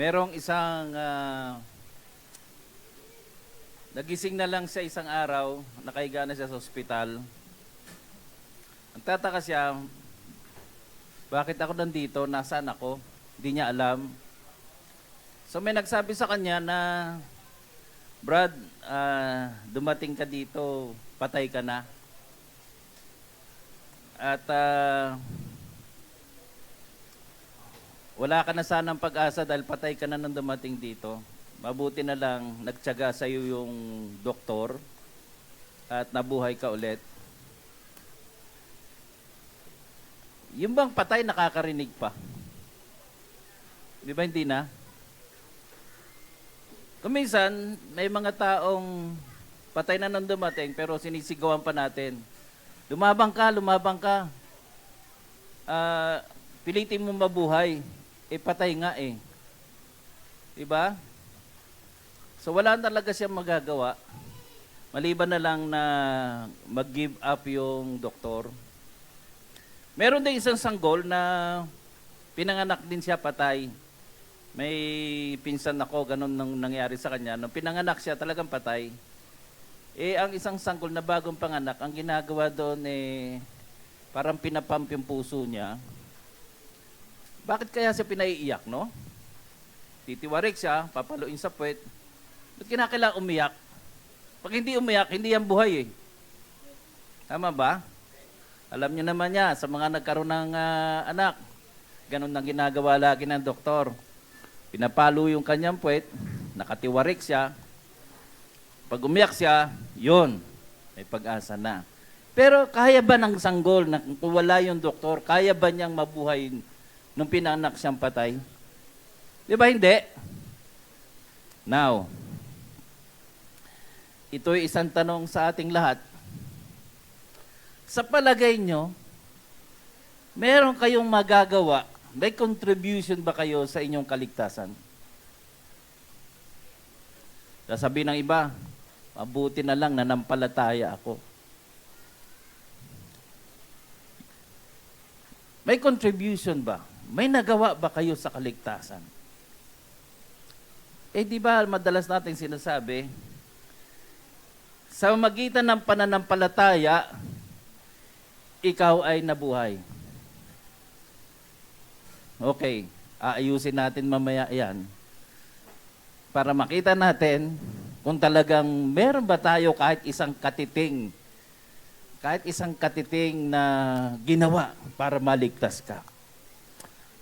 Merong isang nagising na lang siya isang araw, nakahiga na siya sa ospital. Ang tataka siya, bakit ako nandito? Nasaan ako? Hindi niya alam. So may nagsabi sa kanya na, Brad, dumating ka dito, patay ka na. At wala ka na sanang pag-asa dahil patay ka na nang dumating dito. Mabuti na lang nagtiyaga sa iyo yung doktor at nabuhay ka ulit. Yung bang patay nakakarinig pa? Di ba hindi na? Kuminsan, may mga taong patay na nang dumating pero sinisigawan pa natin. Lumabang ka, lumabang ka. Pilitin mo mabuhay. Patay nga eh. Diba? So wala talaga siyang magagawa. Maliban na lang na mag-give up yung doktor. Meron din isang sanggol na pinanganak din siya patay. May pinsan ako, ganun nang nangyari sa kanya. Nung pinanganak siya, talagang patay. Ang isang sanggol na bagong panganak, ang ginagawa doon parang pinapump yung puso niya. Bakit kaya siya pinaiiyak, no? Titiwarik siya, papaluin sa puwet. Ba't kinakailangan umiyak? Pag hindi umiyak, hindi yan buhay eh. Tama ba? Alam niyo naman niya, sa mga nagkaroon ng anak, ganun ang ginagawa lagi ng doktor. Pinapalo yung kanyang puwet, nakatiwarik siya. Pag umiyak siya, yun, may pag-asa na. Pero kaya ba ng sanggol na kung wala yung doktor, kaya ba niyang mabuhay nung pinanganak siyang patay? Di ba hindi? Now, ito'y isang tanong sa ating lahat. Sa palagay nyo, meron kayong magagawa, may contribution ba kayo sa inyong kaligtasan? Sasabihin ng iba, mabuti na lang nanampalataya ako. May contribution ba? May nagawa ba kayo sa kaligtasan? Di ba madalas natin sinasabi, sa magitan ng pananampalataya, ikaw ay nabuhay. Okay, aayusin natin mamaya yan para makita natin kung talagang meron ba tayo kahit isang katiting na ginawa para maligtas ka.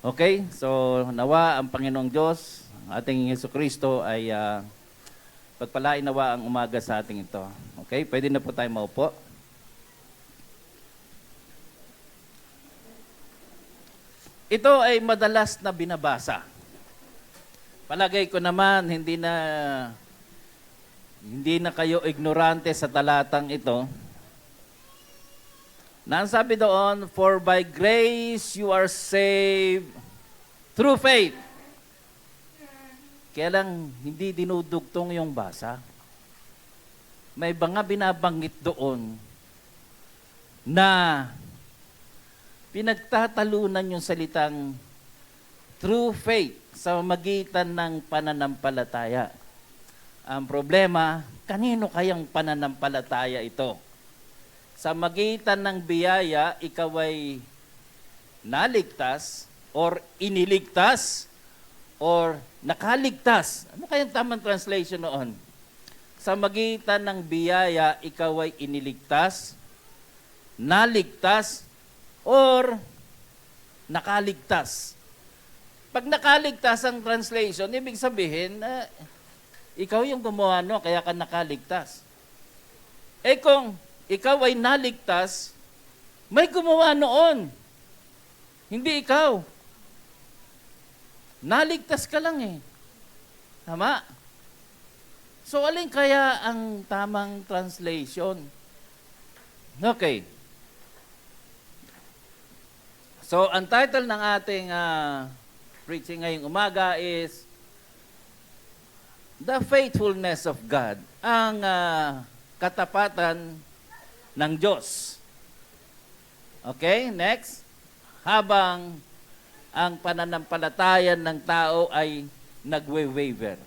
Okay? So, nawa ang Panginoong Diyos, ating Jesucristo ay pagpalain nawa ang umaga sa ating ito. Okay? Pwede na po tayo maupo. Ito ay madalas na binabasa. Palagay ko naman, hindi na kayo ignorante sa talatang ito. Na ang sabi doon, for by grace you are saved through faith. Kaya lang, hindi dinudugtong yung basa. May mga binabanggit doon na pinagtatalunan yung salitang through faith sa magitan ng pananampalataya. Ang problema, kanino kayang pananampalataya ito? Sa magitan ng biyaya, ikaw ay naligtas or iniligtas or nakaligtas. Ano kayang tamang translation noon? Sa magitan ng biyaya, ikaw ay iniligtas, naligtas, or nakaligtas. Pag nakaligtas ang translation, ibig sabihin, ikaw yung gumawa kaya ka nakaligtas. Kung ikaw ay naligtas, may gumawa noon. Hindi ikaw. Naligtas ka lang eh. Tama? So, alin kaya ang tamang translation? Okay. So, ang title ng ating preaching ngayong umaga is The Faithfulness of God. Ang katapatan ng Diyos. Okay, next. Habang ang pananampalataya ng tao ay nagwe-waver.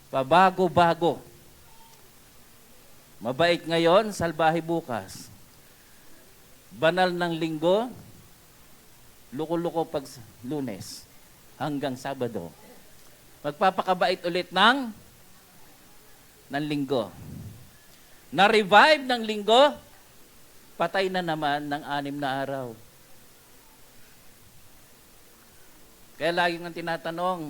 Pabago-bago. Mabait ngayon, salbahe bukas. Banal ng linggo, luko-luko pag Lunes hanggang Sabado. Magpapakabait ulit ng linggo. Na-revive ng linggo, patay na naman ng 6 na araw. Kaya lagi kong tinatanong,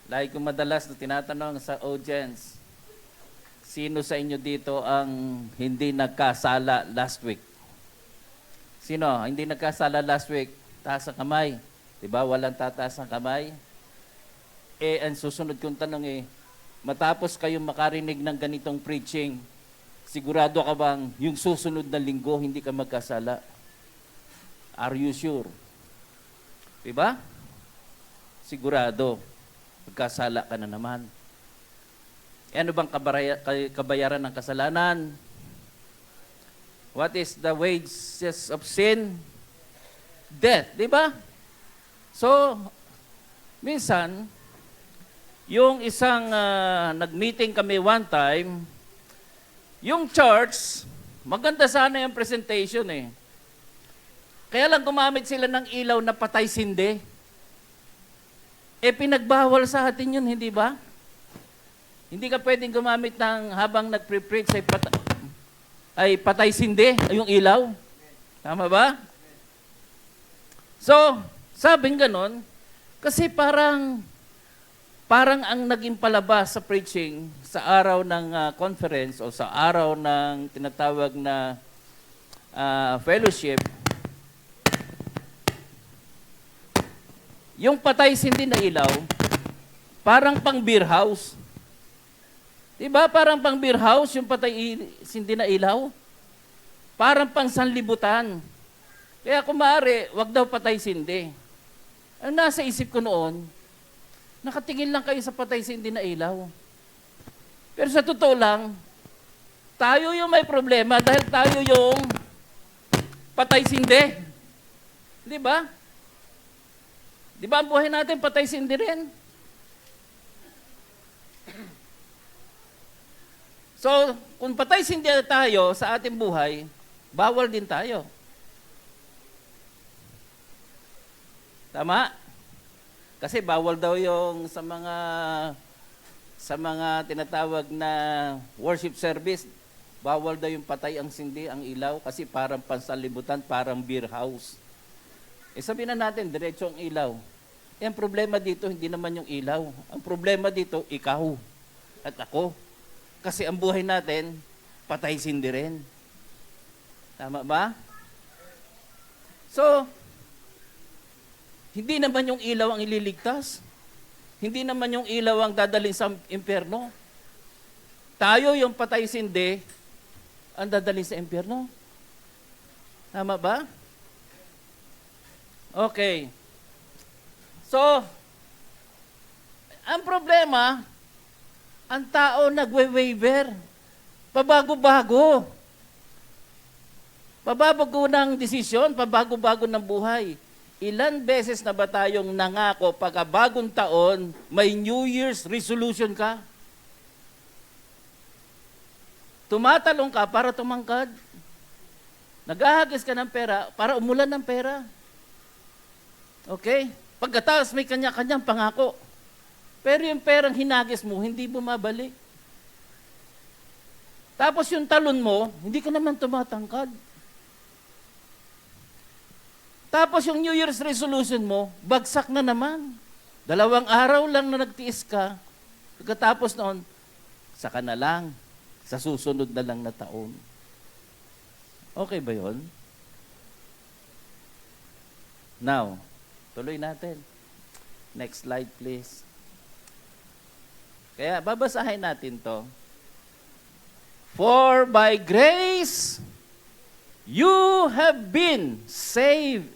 lagi kong madalas na tinatanong sa audience, sino sa inyo dito ang hindi nagkasala last week? Sino? Hindi nagkasala last week? Taas ang kamay. Diba? Walang tataas ang kamay. Ang susunod kong tanong matapos kayong makarinig ng ganitong preaching, sigurado ka bang yung susunod na linggo hindi ka magkasala? Are you sure? Diba? Sigurado. Magkasala ka na naman. Ano bang kabayaran ng kasalanan? What is the wages of sin? Death, di ba? So, minsan, yung isang nag-meeting kami one time, yung church, maganda sana yung presentation Kaya lang gumamit sila ng ilaw na patay sindi. Pinagbawal sa atin yun, hindi ba? Hindi ka pwedeng gumamit ng habang nagpre-preach ay patay sindi, yung ilaw. Tama ba? So, sabing ganon, kasi parang ang naging palabas sa preaching sa araw ng conference o sa araw ng tinatawag na fellowship, yung patay sindi na ilaw, parang pang beer house. Diba? Parang pang beer house, yung patay sindi na ilaw. Parang pang sanlibutan. Kaya kung maaari, wag daw patay sindi. Ang nasa isip ko noon, nakatingin lang kayo sa patay sindi na ilaw. Pero sa totoo lang, tayo yung may problema dahil tayo yung patay sindi. Di ba? Di ba ang buhay natin patay sindi rin? So, kung patay sindi tayo sa ating buhay, bawal din tayo. Tama? Kasi bawal daw yung sa mga tinatawag na worship service, bawal daw yung patay ang sindi, ang ilaw, kasi parang pansalibutan, parang beer house. Sabihin na natin, diretso ang ilaw. Ang problema dito, hindi naman yung ilaw. Ang problema dito, ikaw at ako. Kasi ang buhay natin, patay sindi rin. Tama ba? So, hindi naman yung ilaw ang ililigtas. Hindi naman yung ilaw ang dadalhin sa impyerno. Tayo yung patay sindi ang dadalhin sa impyerno. Tama ba? Okay. So, ang problema, ang tao nagwe-waver. Pabago-bago. Pabago ng desisyon, pabago-bago ng buhay. Ilan beses na ba tayong nangako pagkabagong taon, may New Year's resolution ka? Tumatalong ka para tumangkad. Naghahagis ka ng pera para umulan ng pera. Okay? Pagkatapos may kanya-kanyang pangako. Pero yung perang hinagis mo, hindi bumabalik. Tapos yung talon mo, hindi ka naman tumatangkad. Tapos yung New Year's resolution mo, bagsak na naman. 2 araw lang na nagtiis ka. Pagkatapos noon, saka na lang, sa susunod na lang na taon. Okay ba yun? Now, tuloy natin. Next slide, please. Kaya babasahin natin to. For by grace, you have been saved.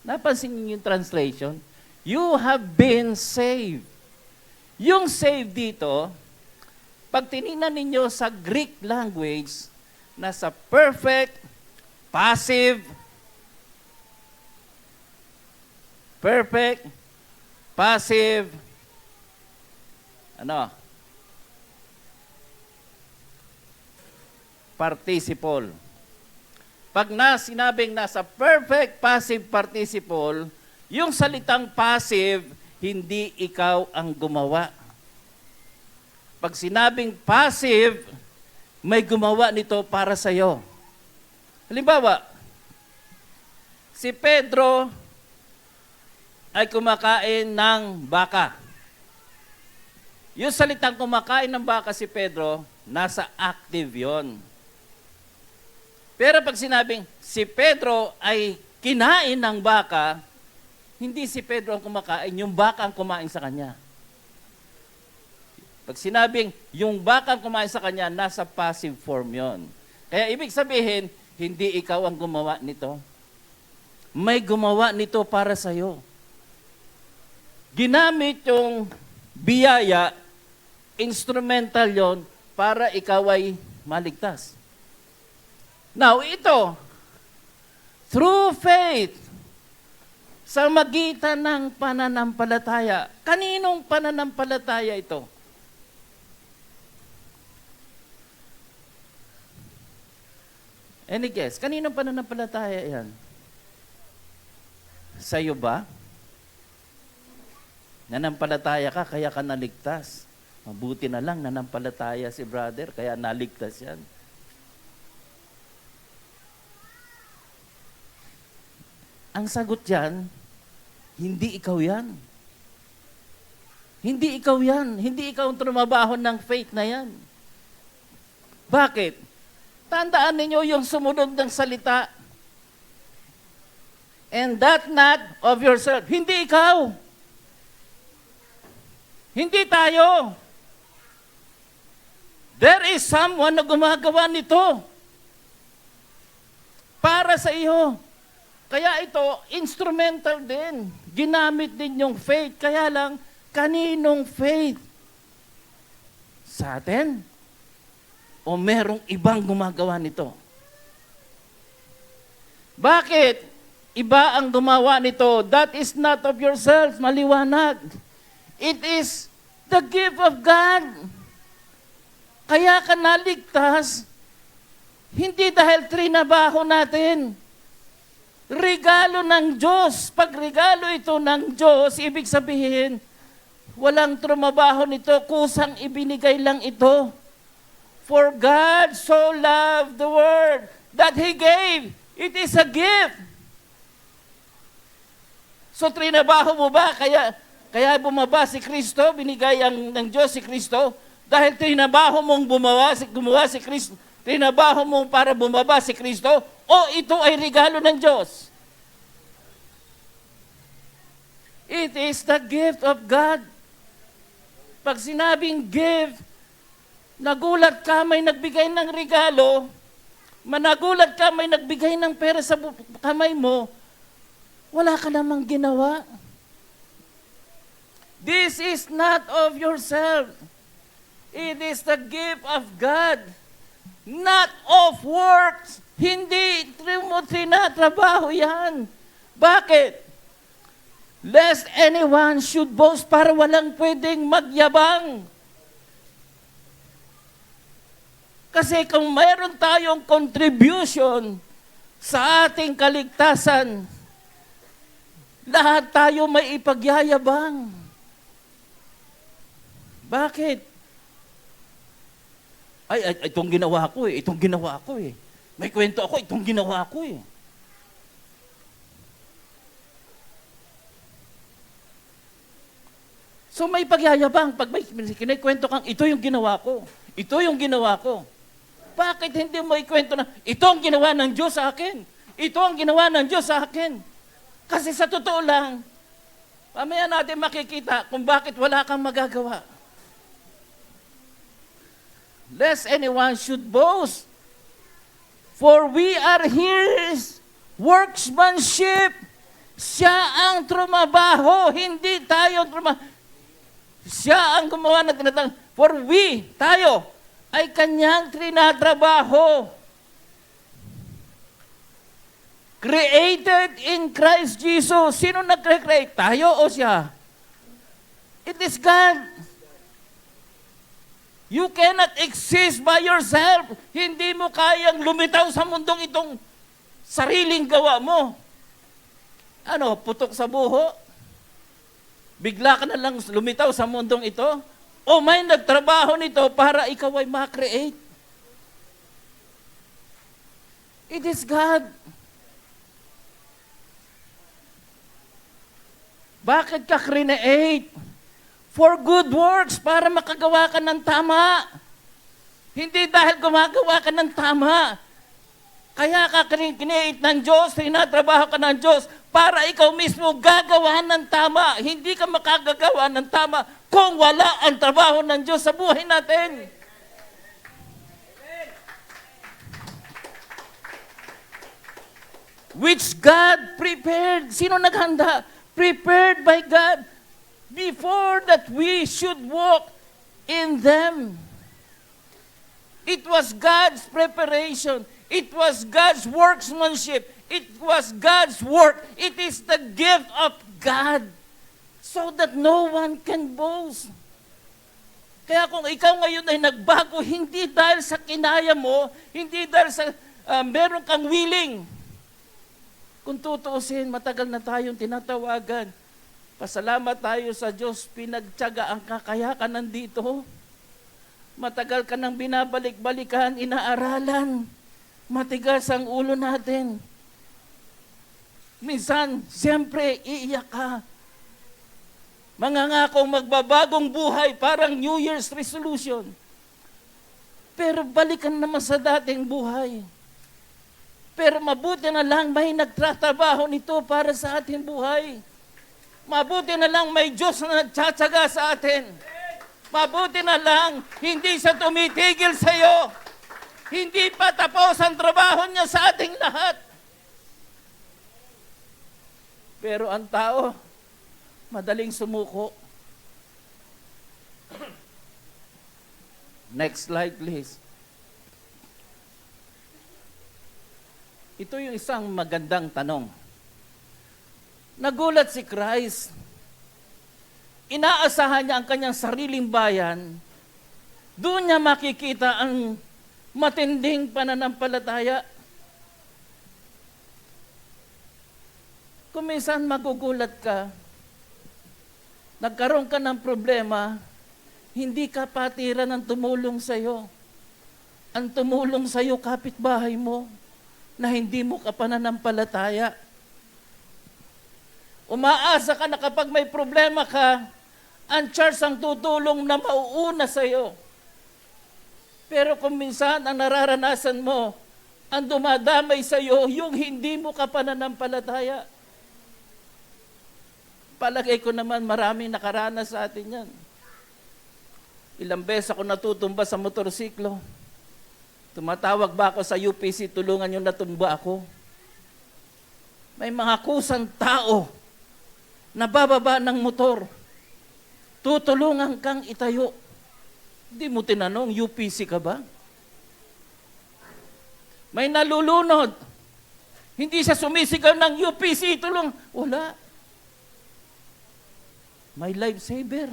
Napansin niyo yung translation? You have been saved. Yung saved dito, pag tinignan ninyo sa Greek language, nasa perfect, passive, Ano? Participle. Pag sinabing nasa perfect passive participle, yung salitang passive, hindi ikaw ang gumawa. Pag sinabing passive, may gumawa nito para sa iyo. Halimbawa, si Pedro ay kumakain ng baka. Yung salitang kumakain ng baka si Pedro, nasa active yon. Pero pag sinabing si Pedro ay kinain ng baka, hindi si Pedro ang kumakain, yung baka ang kumain sa kanya. Pag sinabing yung baka ang kumain sa kanya, nasa passive form yon. Kaya ibig sabihin, hindi ikaw ang gumawa nito. May gumawa nito para sa iyo. Ginamit yung biyaya, instrumental yon para ikaw ay maligtas. Now, ito, through faith, sa magitan ng pananampalataya. Kaninong pananampalataya ito? Any guess? Kaninong pananampalataya yan? Sa'yo ba? Nanampalataya ka, kaya ka naligtas. Mabuti na lang, nanampalataya si brother, kaya naligtas yan. Ang sagot dyan, hindi ikaw yan. Hindi ikaw yan. Hindi ikaw ang trumabaho ng faith na yan. Bakit? Tandaan ninyo yung sumunod ng salita. And that not of yourself. Hindi ikaw. Hindi tayo. There is someone na gumagawa nito. Para sa iyo. Kaya ito, instrumental din. Ginamit din yung faith. Kaya lang, kaninong faith? Sa atin? O merong ibang gumagawa nito? Bakit? Iba ang gumawa nito. That is not of yourself. Maliwanag. It is the gift of God. Kaya ka naligtas, hindi dahil trinabaho natin. Regalo ng Diyos. Pag regalo ito ng Diyos, ibig sabihin, walang trumabaho nito, kusang ibinigay lang ito. For God so loved the world that He gave. It is a gift. So trinabaho mo ba? Kaya bumaba si Kristo, binigay ng Diyos si Kristo, dahil trinabaho mong gumawa si Kristo, trinabaho mong para bumaba si Kristo, o ito ay regalo ng Diyos? It is the gift of God. Pag sinabing gift, nagulat ka may nagbigay ng regalo, managulat ka may nagbigay ng pera sa kamay mo, wala ka namang ginawa. This is not of yourself. It is the gift of God, not of works. Hindi mo trinatrabaho yan. Bakit? Lest anyone should boast, para walang pwedeng magyabang. Kasi kung mayroon tayong contribution sa ating kaligtasan, lahat tayo may ipagyayabang. Bakit? Ay, itong ginawa ko eh. Itong ginawa ko eh. May kwento ako, itong ginawa ko eh. So may pagyayabang. Pag may kinikwento kang, ito yung ginawa ko. Ito yung ginawa ko. Bakit hindi mo ikwento na, ito ang ginawa ng Diyos sa akin. Ito ang ginawa ng Diyos sa akin. Kasi sa totoo lang, mamaya natin makikita kung bakit wala kang magagawa. Lest anyone should boast. For we are His workmanship. Siya ang trumabaho, hindi tayo trumabaho. Siya ang gumawa ng tinatawag. For we, tayo, ay kanyang trinatrabaho. Created in Christ Jesus. Sino nag-create? Tayo o siya? It is God. You cannot exist by yourself. Hindi mo kayang lumitaw sa mundong itong sariling gawa mo. Ano, putok sa buho? Bigla ka na lang lumitaw sa mundong ito? O may nagtrabaho nito para ikaw ay ma-create? It is God. Bakit ka create? For good works, para makagawa ka ng tama. Hindi dahil gumagawa ka ng tama. Kaya ka create ng Diyos, tinatrabaho ka ng Diyos, para ikaw mismo gagawa ng tama. Hindi ka makagagawa ng tama kung wala ang trabaho ng Diyos sa buhay natin. Which God prepared. Sino naghanda? Prepared by God before that we should walk in them. It was God's preparation. It was God's workmanship. It was God's work. It is the gift of God so that no one can boast. Kaya kung ikaw ngayon ay nagbago, hindi dahil sa kinaya mo, hindi dahil sa meron kang willing. Kung tutuusin, matagal na tayong tinatawagan. Pasalamat tayo sa Diyos, pinagtiyagaan ka, kaya ka nandito. Matagal ka nang binabalik-balikan, inaaralan. Matigas ang ulo natin. Minsan, siyempre, iiyak ka. Mangangakong magbabagong buhay, parang New Year's resolution. Pero balikan naman sa dating buhay. Pero mabuti na lang may nagtatrabaho nito para sa ating buhay. Mabuti na lang may Diyos na nagtsatsaga sa atin. Mabuti na lang, hindi siya tumitigil sa iyo. Hindi pa tapos ang trabaho niya sa ating lahat. Pero ang tao, madaling sumuko. Next slide, please. Ito yung isang magandang tanong. Nagulat si Christ. Inaasahan niya ang kanyang sariling bayan. Doon niya makikita ang matinding pananampalataya. Kung minsan magugulat ka, nagkaroon ka ng problema, hindi ka patira ng tumulong sa iyo. Ang tumulong sa iyo, kapitbahay mo, na hindi mo ka pananampalataya. Umaasa ka na kapag may problema ka, ang church ang tutulong na mauuna sa iyo. Pero kung minsan ang nararanasan mo, ang dumadamay sa iyo, yung hindi mo ka pananampalataya. Palagay ko naman maraming nakaranas sa atin yan. Ilang beses ako natutumba sa motorsiklo. Tumatawag ba ako sa UPC, tulungan nyo natumba ako. May mga kusang tao na bababa ng motor. Tutulungan kang itayo. Hindi mo tinanong, UPC ka ba? May nalulunod. Hindi siya sumisigaw ng UPC, tulong. Wala. May lifesaver.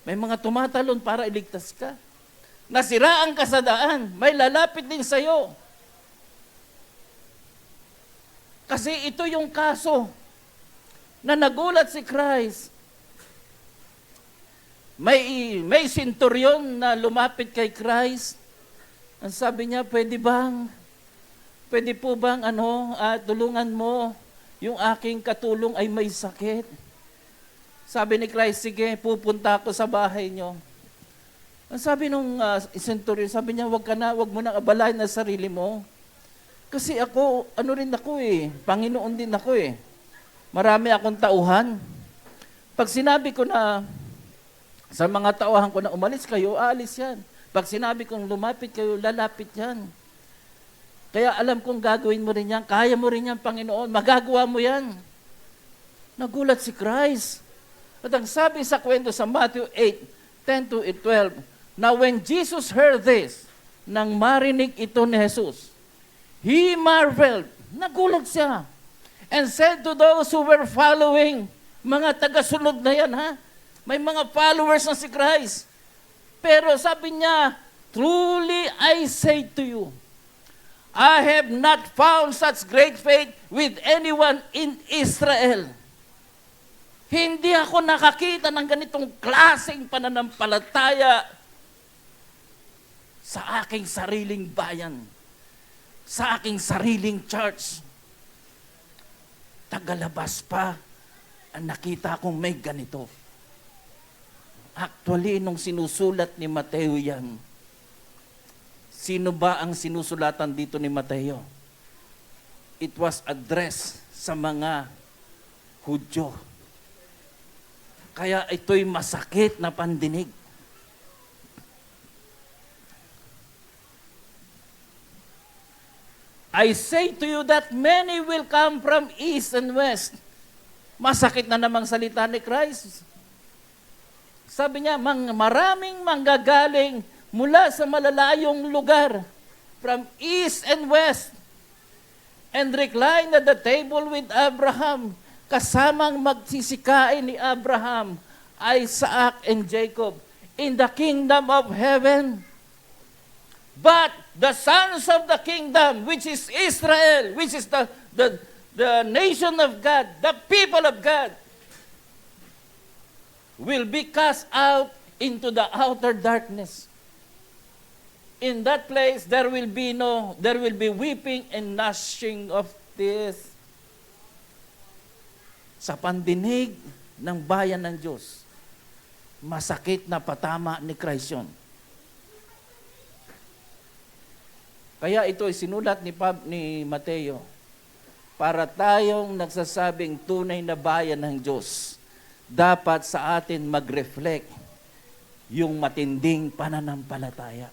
May mga tumatalon para iligtas ka. Nasiraan ka sa daan, may lalapit din sa'yo. Kasi ito yung kaso na nagulat si Christ. May senturyon na lumapit kay Christ. Ang sabi niya, pwede po bang tulungan mo yung aking katulong ay may sakit? Sabi ni Christ, sige, pupunta ako sa bahay niyo. Ang sabi nung centurion, sabi niya, wag mo nang abalahin ang sarili mo. Kasi ako, Panginoon din ako eh. Marami akong tauhan. Pag sinabi ko na, sa mga tauhan ko na umalis kayo, aalis yan. Pag sinabi kong lumapit kayo, lalapit yan. Kaya alam kong gagawin mo rin yan, kaya mo rin yan, Panginoon, magagawa mo yan. Nagulat si Christ. At ang sabi sa kwento sa Matthew 8:10-12, Now when Jesus heard this, nang marinig ito ni Jesus, He marveled, nagulat siya, and said to those who were following, mga tagasunod na yan ha, may mga followers na si Christ. Pero sabi niya, truly I say to you, I have not found such great faith with anyone in Israel. Hindi ako nakakita ng ganitong klaseng pananampalataya sa aking sariling bayan, sa aking sariling church. Tagalabas pa, ang nakita kong may ganito. Actually, nung sinusulat ni Mateo yan, sino ba ang sinusulatan dito ni Mateo? It was addressed sa mga Hudyo. Kaya ito'y masakit na pandinig. I say to you that many will come from east and west. Masakit na namang salita ni Christ. Sabi niya, maraming manggagaling mula sa malalayong lugar, from east and west, and recline at the table with Abraham, kasamang magsisikain ni Abraham, Isaac, and Jacob, in the kingdom of heaven. But the sons of the kingdom, which is Israel, which is the nation of God, the people of God, will be cast out into the outer darkness. In that place, there will be weeping and gnashing of teeth. Sa pandinig ng bayan ng Diyos, masakit na patama ni Christ yun. Kaya ito ay sinulat ni Mateo para tayong nagsasabing tunay na bayan ng Diyos. Dapat sa atin mag-reflect yung matinding pananampalataya.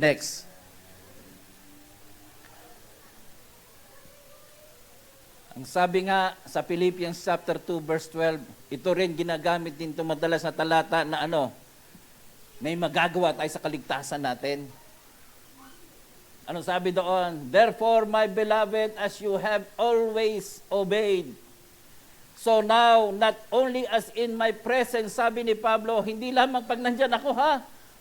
Next. Ang sabi nga sa Philippians chapter 2 verse 12, ito rin ginagamit din ito madalas na talata na may magagawa tayo sa kaligtasan natin. Anong sabi doon? Therefore, my beloved, as you have always obeyed, so now, not only as in my presence, sabi ni Pablo, hindi lamang pag nandyan ako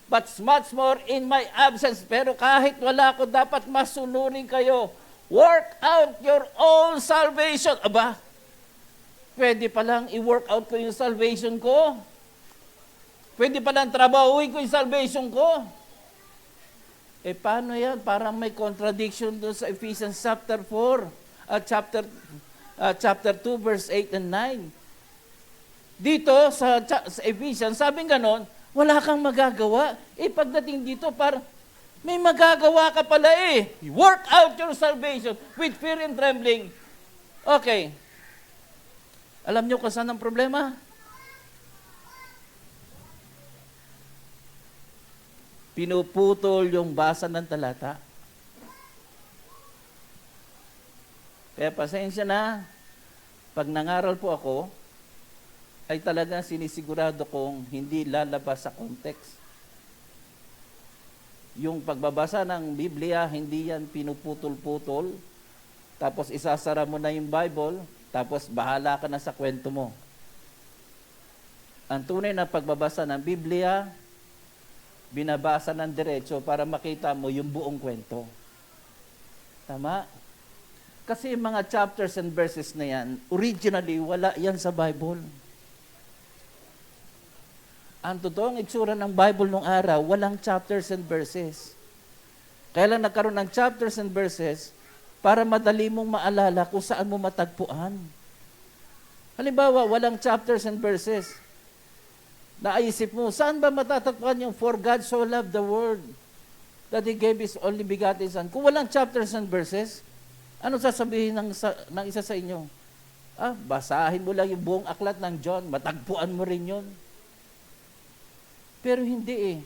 but much more in my absence. Pero kahit wala ako, dapat masunurin kayo. Work out your own salvation. Aba, pwede palang i-work out ko yung salvation ko. Pwede palang trabahuin ko yung salvation ko. Paano yan? Parang may contradiction doon sa Ephesians chapter 4, chapter 2, verse 8 and 9. Dito sa Ephesians, sabing ganon, wala kang magagawa. Pagdating dito, parang may magagawa ka pala Work out your salvation with fear and trembling. Okay. Alam niyo kung saan ang problema? Pinuputol yung basa ng talata. Kaya pasensya na, pag nangaral po ako, ay talagang sinisigurado kong hindi lalabas sa context. Yung pagbabasa ng Biblia, hindi yan pinuputol-putol, tapos isasara mo na yung Bible, tapos bahala ka na sa kwento mo. Ang tunay na pagbabasa ng Biblia, binabasa ng diretso para makita mo yung buong kwento. Tama? Kasi yung mga chapters and verses na yan, originally, wala yan sa Bible. Ang totoong itsura ng Bible nung araw, walang chapters and verses. Kaya lang nagkaroon ng chapters and verses para madali mong maalala kung saan mo matagpuan. Halimbawa, walang chapters and verses. Naisip mo, saan ba matatagpuan yung for God so loved the world that He gave His only begotten Son? Kung walang chapters and verses, ano sasabihin ng isa sa inyo? Basahin mo lang yung buong aklat ng John, matagpuan mo rin yun. Pero hindi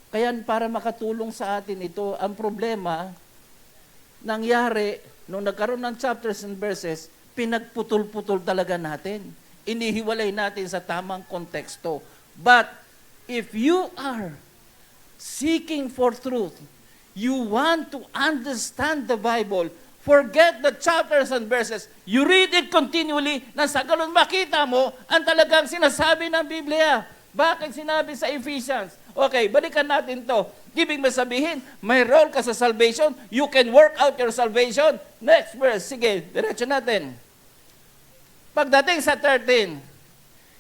Kaya para makatulong sa atin ito, ang problema, nangyari, nung nagkaroon ng chapters and verses, pinagputol-putol talaga natin. Inihiwalay natin sa tamang konteksto. But, if you are seeking for truth, you want to understand the Bible, Forget the chapters and verses. You read it continually na sa ganun makita mo ang talagang sinasabi ng Biblia. Bakit sinabi sa Ephesians? Okay, balikan natin to. Ibig mo sabihin, may role ka sa salvation. You can work out your salvation. Next verse. Sige, diretso natin. Pagdating sa 13,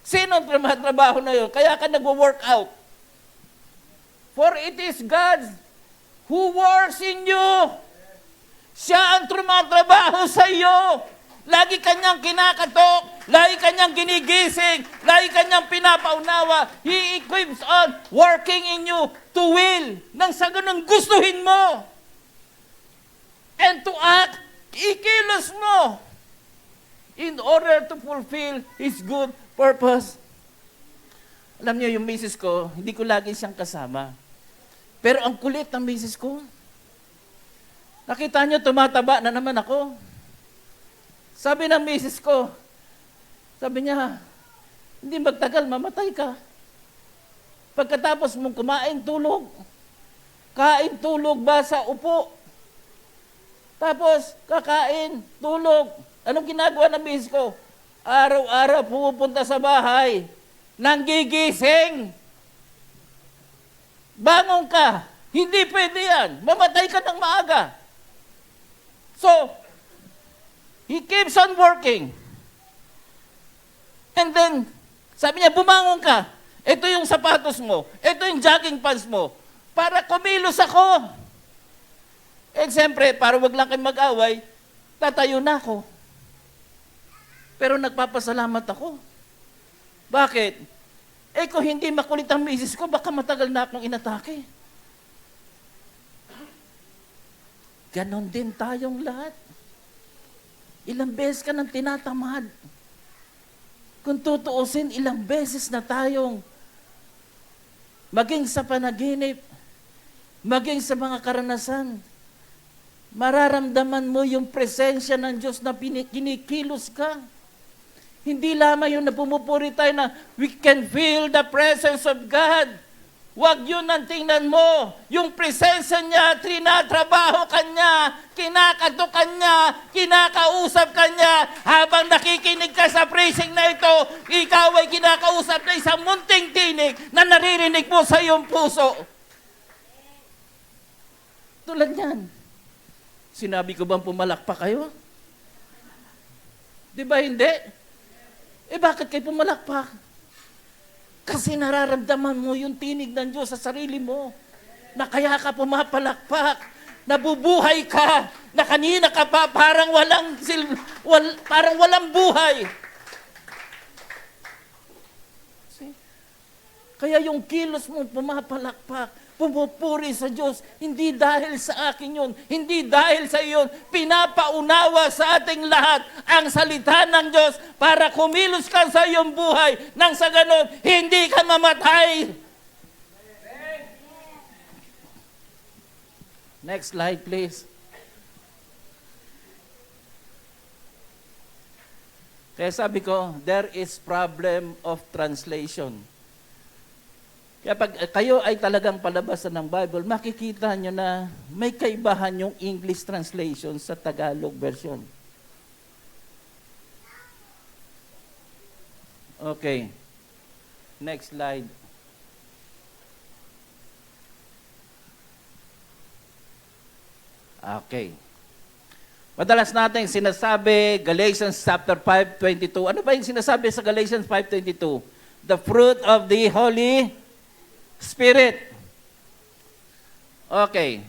sinong trabaho na yun? Kaya ka nag-work out. For it is God who works in you. Siya ang tumatrabaho sa iyo. Lagi kanyang kinakatok, lagi kanyang ginigising, lagi kanyang pinapaunawa. He equips on working in you to will. Nang sa ganun gustuhin mo. And to act, ikilos mo. In order to fulfill His good purpose. Alam niyo, yung misis ko, hindi ko lagi siyang kasama. Pero ang kulit ng misis ko. Nakita niyo, tumataba na naman ako. Sabi ng misis ko, sabi niya, hindi magtagal, mamatay ka. Pagkatapos mong kumain, tulog. Kain, tulog, basa, upo. Tapos, kakain, tulog. Anong ginagawa ng misis ko? Araw-araw pupunta sa bahay, nanggigising. Bangon ka. Hindi pwede yan. Mamatay ka ng maaga. So, he keeps on working. And then, sabi niya, bumangon ka. Ito yung sapatos mo. Ito yung jogging pants mo. Para kumilos ako. Eh, siyempre, para wag lang kayo mag-away, tatayo na ako. Pero nagpapasalamat ako. Bakit? Eh, kung hindi makulit ang misis ko, baka matagal na akong inatake. Ganon din tayong lahat. Ilang beses ka nang tinatamad. Kung tutuusin, ilang beses na tayong maging sa panaginip, maging sa mga karanasan, mararamdaman mo yung presensya ng Diyos na kinikilos ka. Hindi lamang yung napumupuri tayo na we can feel the presence of God. Huwag yun ang tingnan mo. Yung presensya niya, trinatrabaho ka niya, kinakatukan niya, kinakausap ka niya. Habang nakikinig ka sa praising na ito, ikaw ay kinakausap na isang munting tinig na naririnig mo sa iyong puso. Tulad niyan. Sinabi ko bang pumalakpak kayo? Di ba hindi? Eh bakit kayo pumalakpak? Kasi nararamdaman mo yung tinig ng Diyos sa sarili mo. Na kaya ka pumapalakpak. Nabubuhay ka. Na kanina ka pa parang parang walang buhay. See? Kaya yung kilos mo pumapalakpak. Pumupuri sa Diyos, hindi dahil sa akin yun, hindi dahil sa iyon, pinapaunawa sa ating lahat ang salita ng Diyos para kumilos ka sa iyong buhay nang sa ganon, hindi ka mamatay. Next slide, please. Kaya sabi ko, there is problem of translation. Kaya pag kayo ay talagang palabasan ng Bible, makikita nyo na may kaibahan yung English translation sa Tagalog version. Okay. Next slide. Okay. Madalas natin sinasabi, Galatians chapter 5:22. Ano ba yung sinasabi sa Galatians 5:22? The fruit of the Holy Spirit. Okay.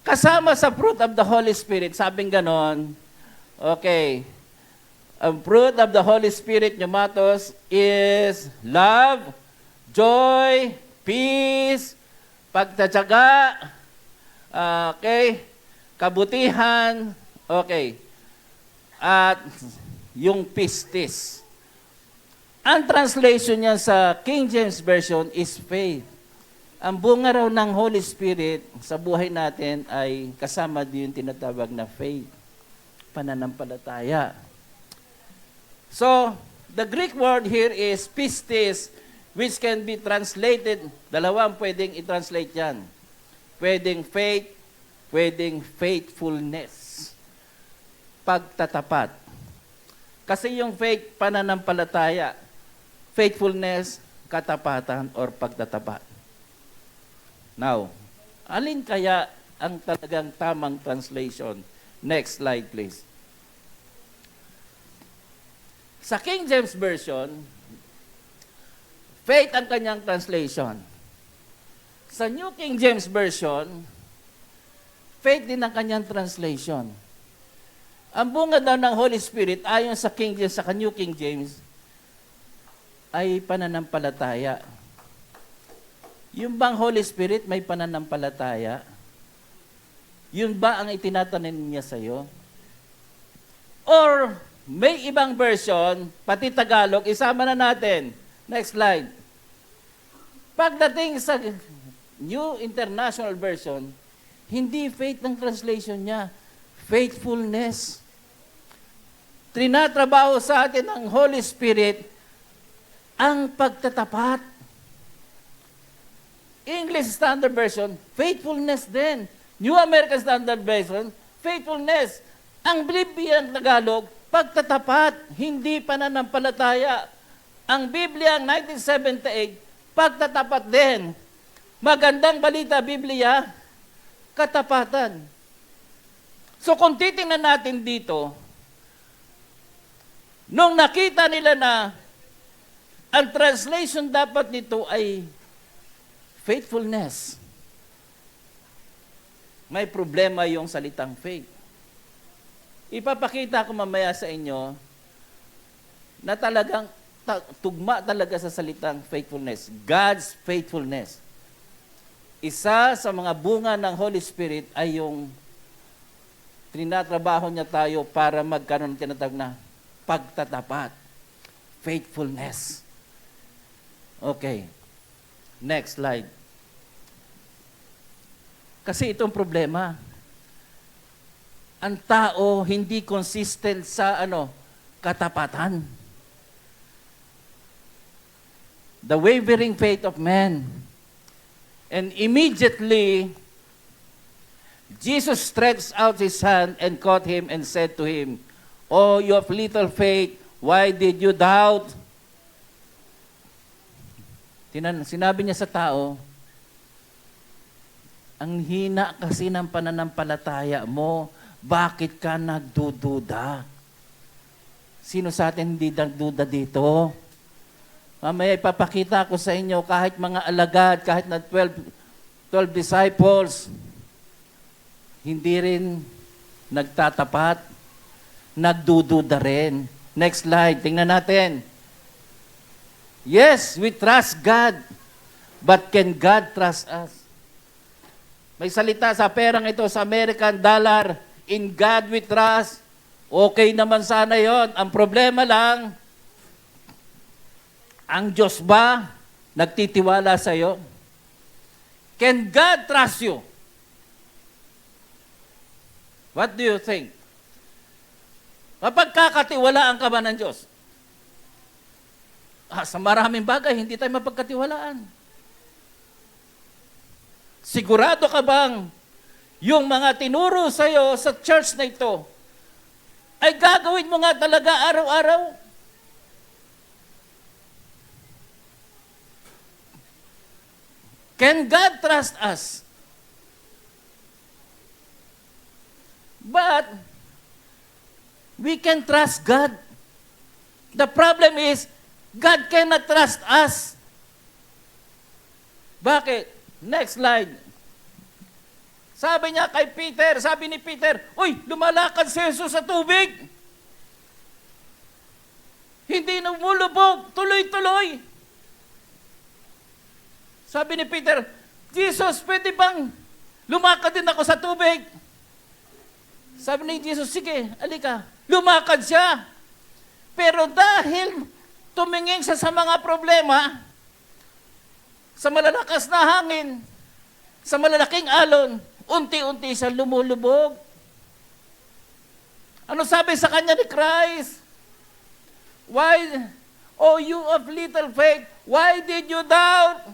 Kasama sa fruit of the Holy Spirit, sabing ganon, okay, ang fruit of the Holy Spirit, pneumatos, is love, joy, peace, pagtatyaga, okay, kabutihan, okay, at yung pistis. Ang translation niya sa King James Version is faith. Ang bunga raw ng Holy Spirit sa buhay natin ay kasama din yung tinatawag na faith, pananampalataya. So, the Greek word here is pistis, which can be translated, dalawang pwedeng i-translate yan. Pwedeng faith pwedeng faithfulness, pagtatapat. Kasi yung faith, pananampalataya, faithfulness, katapatan, or pagtatapat. Now, alin kaya ang talagang tamang translation? Next slide, please. Sa King James Version, faith ang kanyang translation. Sa New King James Version, faith din ang kanyang translation. Ang bunga daw ng Holy Spirit, ayon sa King James, sa New King James, ay pananampalataya. Yung bang Holy Spirit may pananampalataya? Yun ba ang itinatanim niya sa'yo? Or may ibang version, pati Tagalog, isama na natin. Next slide. Pagdating sa New International Version, hindi faith ng translation niya, faithfulness. Trinatrabaho sa atin ng Holy Spirit ang pagtatapat. English Standard Version, faithfulness din. New American Standard Version, faithfulness. Ang Biblia ng Tagalog, pagtatapat, hindi pananampalataya. Ang Biblia ng 1978, pagtatapat din. Magandang balita, Biblia, katapatan. So kung titingnan natin dito, nung nakita nila na ang translation dapat nito ay faithfulness, may problema yung salitang faith. Ipapakita ko mamaya sa inyo na talagang tugma talaga sa salitang faithfulness. God's faithfulness. Isa sa mga bunga ng Holy Spirit ay yung trinatrabaho niya tayo para magkaroon ng tinatawag na pagtatapat. Faithfulness. Okay. Next slide. Kasi itong problema. Ang tao hindi consistent sa katapatan. The wavering faith of man. And immediately, Jesus stretched out his hand and caught him and said to him, "Oh, you of little faith, why did you doubt?" Sinabi niya sa tao, ang hina kasi ng pananampalataya mo, bakit ka nagdududa? Sino sa atin hindi nagduda dito? Mamaya ipapakita ko sa inyo, kahit mga alagad, kahit na 12 disciples, hindi rin nagtatapat, nagdududa rin. Next slide, tingnan natin. Yes, we trust God, but can God trust us? May salita sa perang ito, sa American dollar, in God we trust. Okay naman sana yon. Ang problema lang, ang Diyos ba nagtitiwala sa iyo? Can God trust you? What do you think? Kapag kakatiwalaan ka ba ng Diyos? Sa maraming bagay, hindi tayo mapagkatiwalaan. Sigurado ka bang yung mga tinuro sa iyo sa church na ito ay gagawin mo nga talaga araw-araw? Can God trust us? But we can trust God. The problem is, God cannot trust us. Bakit? Next slide. Sabi niya kay Peter, sabi ni Peter, "Uy, lumalakad si Jesus sa tubig. Hindi na umulubog, tuloy-tuloy." Sabi ni Peter, "Jesus, pwede bang lumakad din ako sa tubig?" Sabi ni Jesus, "Sige, alika." Lumakad siya. Pero dahil tumingin siya sa mga problema, sa malalakas na hangin, sa malalaking alon, unti-unti siya lumulubog. Ano sabi sa kanya ni Christ? "Why, oh you of little faith, why did you doubt?"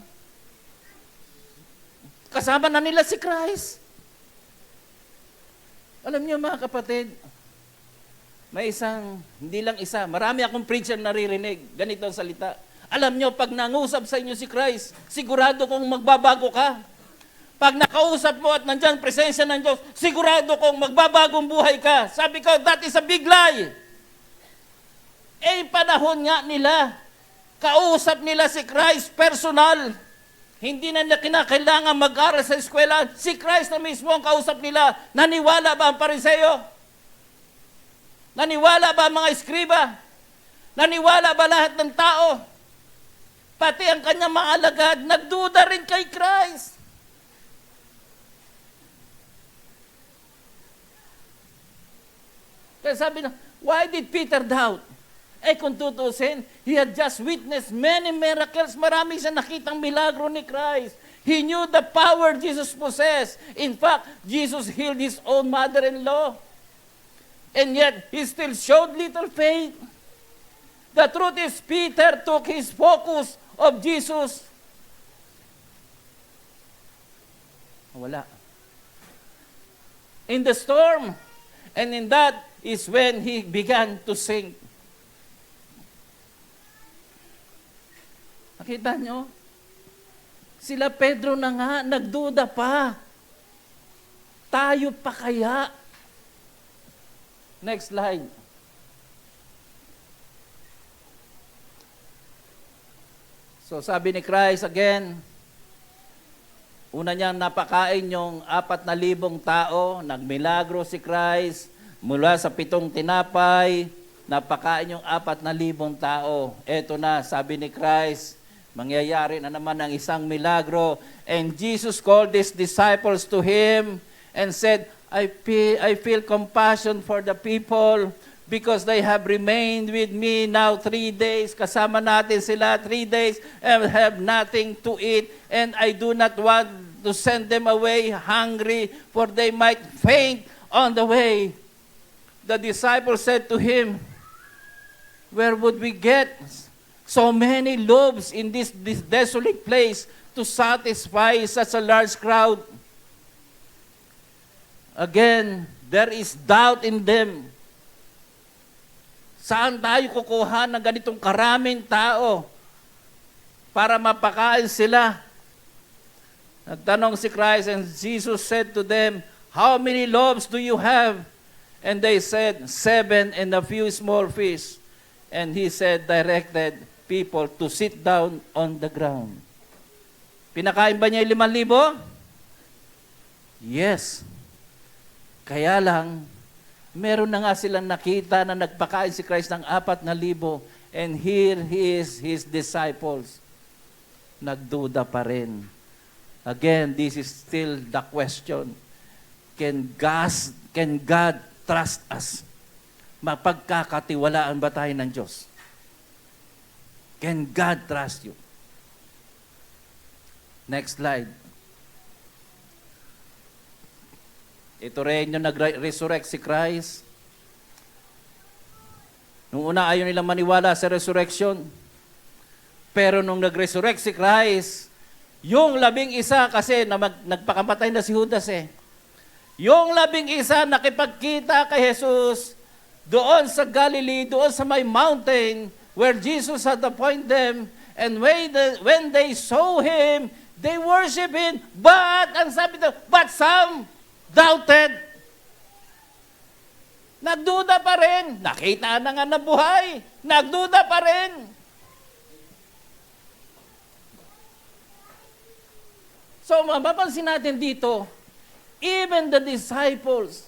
Kasama na nila si Christ. Alam niyo mga kapatid, may isang, hindi lang isa, marami akong preacher naririnig, ganito ang salita. Alam niyo, pag nangusap sa inyo si Christ, sigurado kong magbabago ka. Pag nakausap mo at nandyan presensya ng Diyos, sigurado kong magbabagong buhay ka. Sabi ko, that is a big lie. Panahon nga nila, kausap nila si Christ personal. Hindi na nila kinakailangan mag-aral sa eskwela. Si Christ na mismo ang kausap nila. Naniwala ba ang Pariseo? Naniwala ba ang mga eskriba? Naniwala ba lahat ng tao? Pati ang kanyang mga alagad, nagduda rin kay Christ. Kaya sabi na, why did Peter doubt? Kung tutusin, he had just witnessed many miracles. Marami siya nakitang milagro ni Christ. He knew the power Jesus possessed. In fact, Jesus healed his own mother-in-law. And yet, he still showed little faith. The truth is, Peter took his focus of Jesus. Wala. In the storm. And in that is when he began to sink. Nakita nyo? Sila Pedro na nga, nagduda pa. Tayo pa kaya? Next slide. So sabi ni Christ again, una niyang napakain yung 4,000 tao, nagmilagro si Christ, mula sa 7 tinapay, napakain yung 4,000 tao. Eto na, sabi ni Christ, mangyayari na naman ang isang milagro. And Jesus called his disciples to him and said, I feel compassion for the people because they have remained with me now 3 days. Kasama natin sila 3 days and have nothing to eat. And I do not want to send them away hungry, for they might faint on the way. The disciples said to him, where would we get so many loaves in this desolate place to satisfy such a large crowd? Again, there is doubt in them. Saan tayo kukuha ng ganitong karaming tao para mapakain sila? Nagtanong si Christ, and Jesus said to them, how many loaves do you have? And they said, 7 and a few small fish. And he said, directed people to sit down on the ground. Pinakain ba niya yung 5,000? Yes. Kaya lang, meron na nga silang nakita na nagpakain si Christ ng 4,000, and here is his disciples. Nagduda pa rin. Again, this is still the question. Can God trust us? Mapagkakatiwalaan ba tayo ng Diyos? Can God trust you? Next slide. Ito rin yung nag-resurrect si Christ. Nung una, ayaw nilang maniwala sa resurrection. Pero nung nag-resurrect si Christ, yung 11, kasi nagpakamatay na si Judas eh. Yung 11 nakipagkita kay Jesus doon sa Galilee, doon sa may mountain where Jesus had appointed them. And when they saw him, they worship him. But, ang sabi ito, but some doubted. Nagduda pa rin. Nakita na nga na buhay. Nagduda pa rin. So, mapapansin natin dito, even the disciples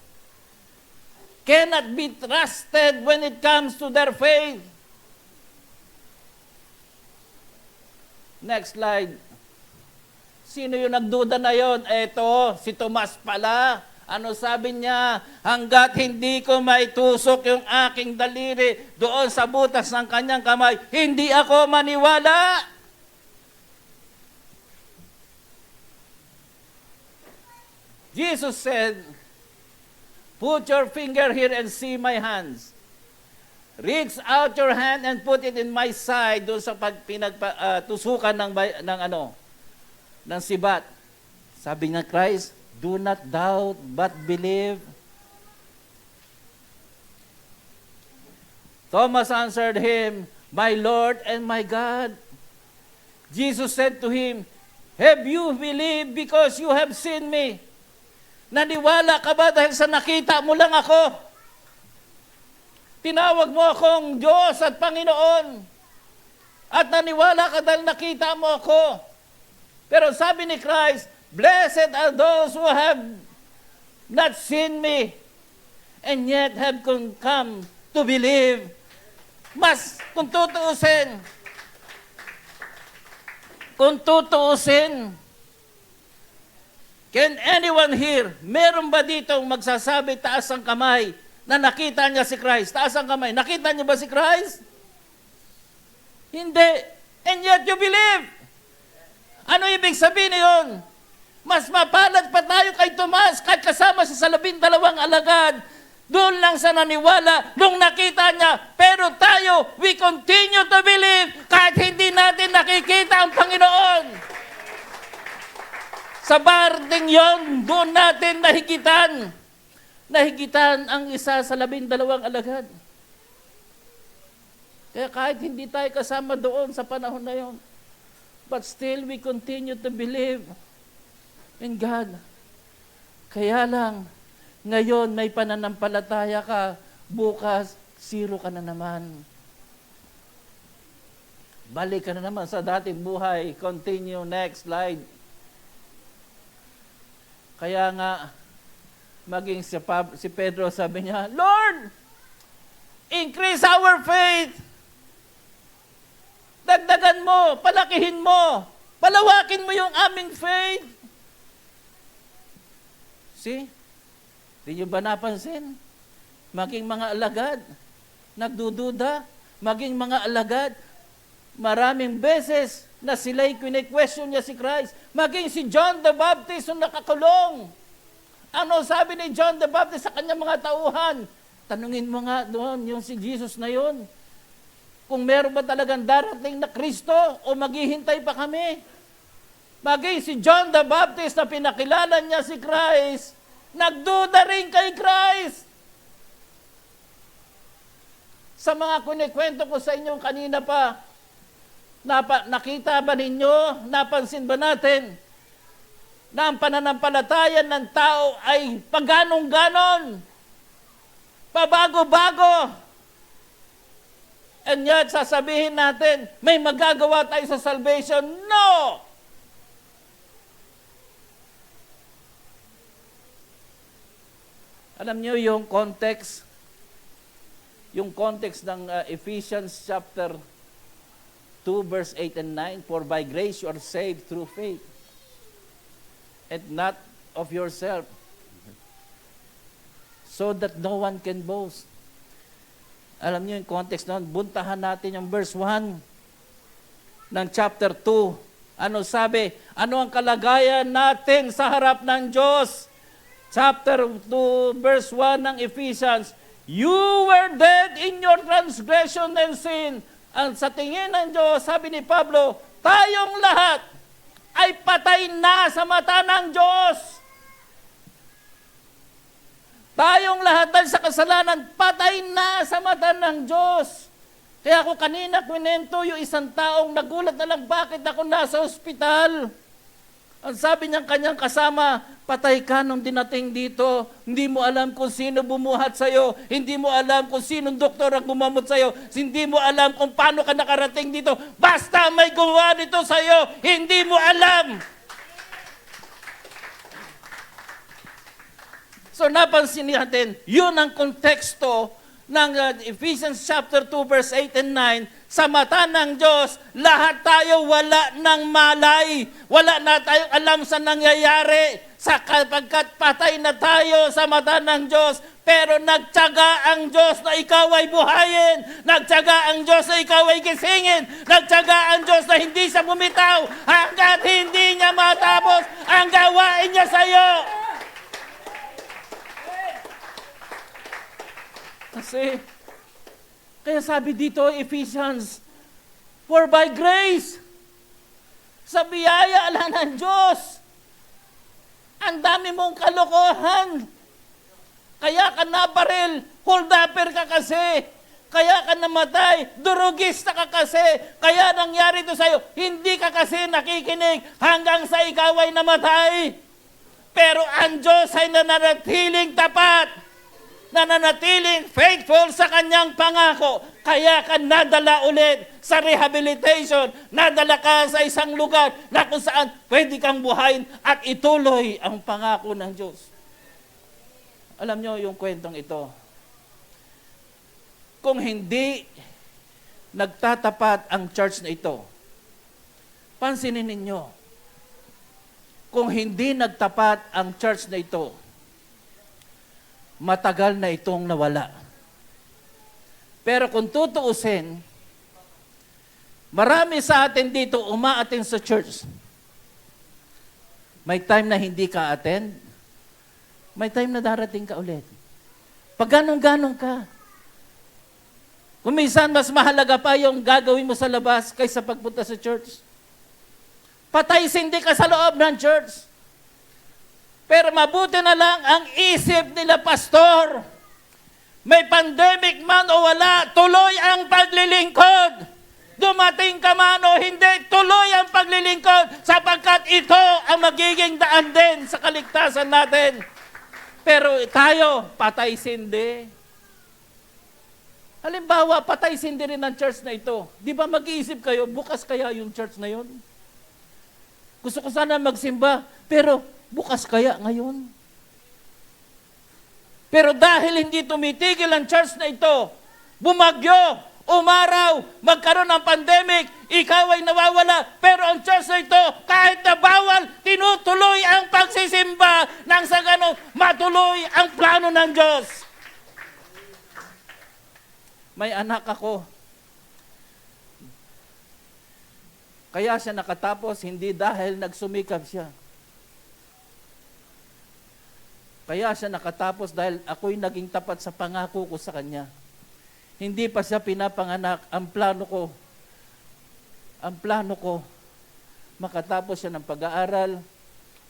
cannot be trusted when it comes to their faith. Next slide. Sino yung nagduda na yon? Eto, si Tomas pala. Ano sabi niya? Hanggat hindi ko maitusok yung aking daliri doon sa butas ng kanyang kamay, hindi ako maniwala. Jesus said, put your finger here and see my hands. Reach out your hand and put it in my side doon sa tusukan ng sibat. Sabi ng Christ, do not doubt but believe. Thomas answered him, My Lord and my God. Jesus said to him, Have you believed because you have seen me? Naniwala ka ba dahil sa nakita mo lang ako? Tinawag mo akong Diyos at Panginoon. At naniwala ka dahil nakita mo ako. Pero sabi ni Christ, Blessed are those who have not seen me and yet have come to believe. Mas, kung tutuusin, can anyone here, meron ba ditong magsasabi taas ang kamay na nakita niya si Christ? Taas ang kamay. Nakita niyo ba si Christ? Hindi. And yet you believe. Ano ibig sabihin niyon? Mas mapalad pa tayo kay Tomas kahit kasama siya sa 12 alagad. Doon lang sa naniwala nung nakita niya. Pero tayo, we continue to believe kahit hindi natin nakikita ang Panginoon. Sa barding yon, doon natin nahigitan. Nahigitan ang isa sa 12 alagad. Kaya kahit hindi tayo kasama doon sa panahon na yon, but still we continue to believe in God. Kaya lang, ngayon may pananampalataya ka, bukas, zero ka na naman. Balik ka na naman sa dating buhay. Continue, next slide. Kaya nga, maging si Pedro sabi niya, Lord, increase our faith. Dagdagan mo, palakihin mo, palawakin mo yung aming faith. See? Di nyo ba napansin? Maging mga alagad, nagdududa, maging mga alagad, maraming beses na sila'y kine-question niya si Christ. Maging si John the Baptist yung nakakulong. Ano sabi ni John the Baptist sa kanyang mga tauhan? Tanungin mo nga doon, yung si Jesus na yun. Kung meron ba talagang darating na Kristo o maghihintay pa kami? Maging si John the Baptist na pinakilala niya si Christ, nagduda rin kay Christ. Sa mga kunikwento ko sa inyo kanina pa, nakita ba ninyo, napansin ba natin, na ang pananampalatayan ng tao ay paganong-ganon, pabago-bago. And yet, sasabihin natin, may magagawa tayo sa salvation. No! Alam niyo yung context ng Ephesians chapter 2 verse 8 and 9, For by grace you are saved through faith, and not of yourself, so that no one can boast. Alam niyo yung context noon, buntahan natin yung verse 1 ng chapter 2. Ano sabi? Ano ang kalagayan natin sa harap ng Diyos? Chapter 2, verse 1 ng Ephesians, You were dead in your transgression and sin. Ang sa tingin ng Diyos, sabi ni Pablo, tayong lahat ay patay na sa mata ng Diyos. Tayong lahat dahil sa kasalanan, patay na sa mata ng Diyos. Kaya ako kanina kwento yung isang taong nagulat na lang bakit ako nasa ospital. Ang sabi niyang kanyang kasama, patay ka nung dinating dito. Hindi mo alam kung sino bumuhat sa'yo. Hindi mo alam kung sinong doktor ang gumamot sa'yo. Hindi mo alam kung paano ka nakarating dito. Basta may gumawa nito sa'yo, hindi mo alam. So napansin natin, yun ang konteksto ng Ephesians chapter 2 verse 8 and 9. Sa mata ng Diyos, lahat tayo wala ng malay. Wala na tayong alam sa nangyayari sapagkat patay na tayo sa mata ng Diyos. Pero nagtiyaga ang Diyos na ikaw ay buhayin. Nagtiyaga ang Diyos na ikaw ay gisingin. Nagtiyaga ang Diyos na hindi siya bumitaw hanggat hindi niya matapos ang gawain niya sa iyo. Kaya sabi dito, Ephesians, For by grace, sa biyaya lang ng Diyos, ang dami mong kalokohan. Kaya ka nabaril, hold upper ka kasi. Kaya ka namatay. Durugista ka kasi. Kaya nangyari ito sa'yo. Hindi ka kasi nakikinig hanggang sa ikaw ay namatay. Pero ang Diyos ay nananatiling tapat. Nananatiling faithful sa kanyang pangako. Kaya ka nadala ulit sa rehabilitation. Nadala ka sa isang lugar na kung saan pwede kang buhayin at ituloy ang pangako ng Diyos. Alam nyo yung kwentong ito. Kung hindi nagtatapat ang church na ito, pansinin ninyo, kung hindi nagtapat ang church na ito, matagal na itong nawala. Pero kung tutuusin, marami sa atin dito umaattend sa church. May time na hindi ka attend, may time na darating ka ulit. Pag ganong-ganong ka, kung minsan mas mahalaga pa yung gagawin mo sa labas kaysa pagpunta sa church. Patay-sindi ka sa loob ng church. Pero mabuti na lang ang isip nila, pastor. May pandemic man o wala, tuloy ang paglilingkod. Dumating ka man o hindi, tuloy ang paglilingkod sapagkat ito ang magiging daan din sa kaligtasan natin. Pero tayo, patay-sindi. Halimbawa, patay-sindi rin ang church na ito. Di ba mag-iisip kayo, bukas kaya yung church na yun? Gusto ko sana magsimba, pero bukas kaya ngayon? Pero dahil hindi tumitigil ang church na ito, bumagyo, umaraw, magkaroon ng pandemic, ikaw ay nawawala, pero ang church na ito, kahit na bawal, tinutuloy ang pagsisimba nang sa ganon, matuloy ang plano ng Diyos. May anak ako. Kaya siya nakatapos, hindi dahil nagsumikap siya. Kaya siya nakatapos dahil ako'y naging tapat sa pangako ko sa kanya. Hindi pa siya pinapanganak. Ang plano ko, makatapos siya ng pag-aaral,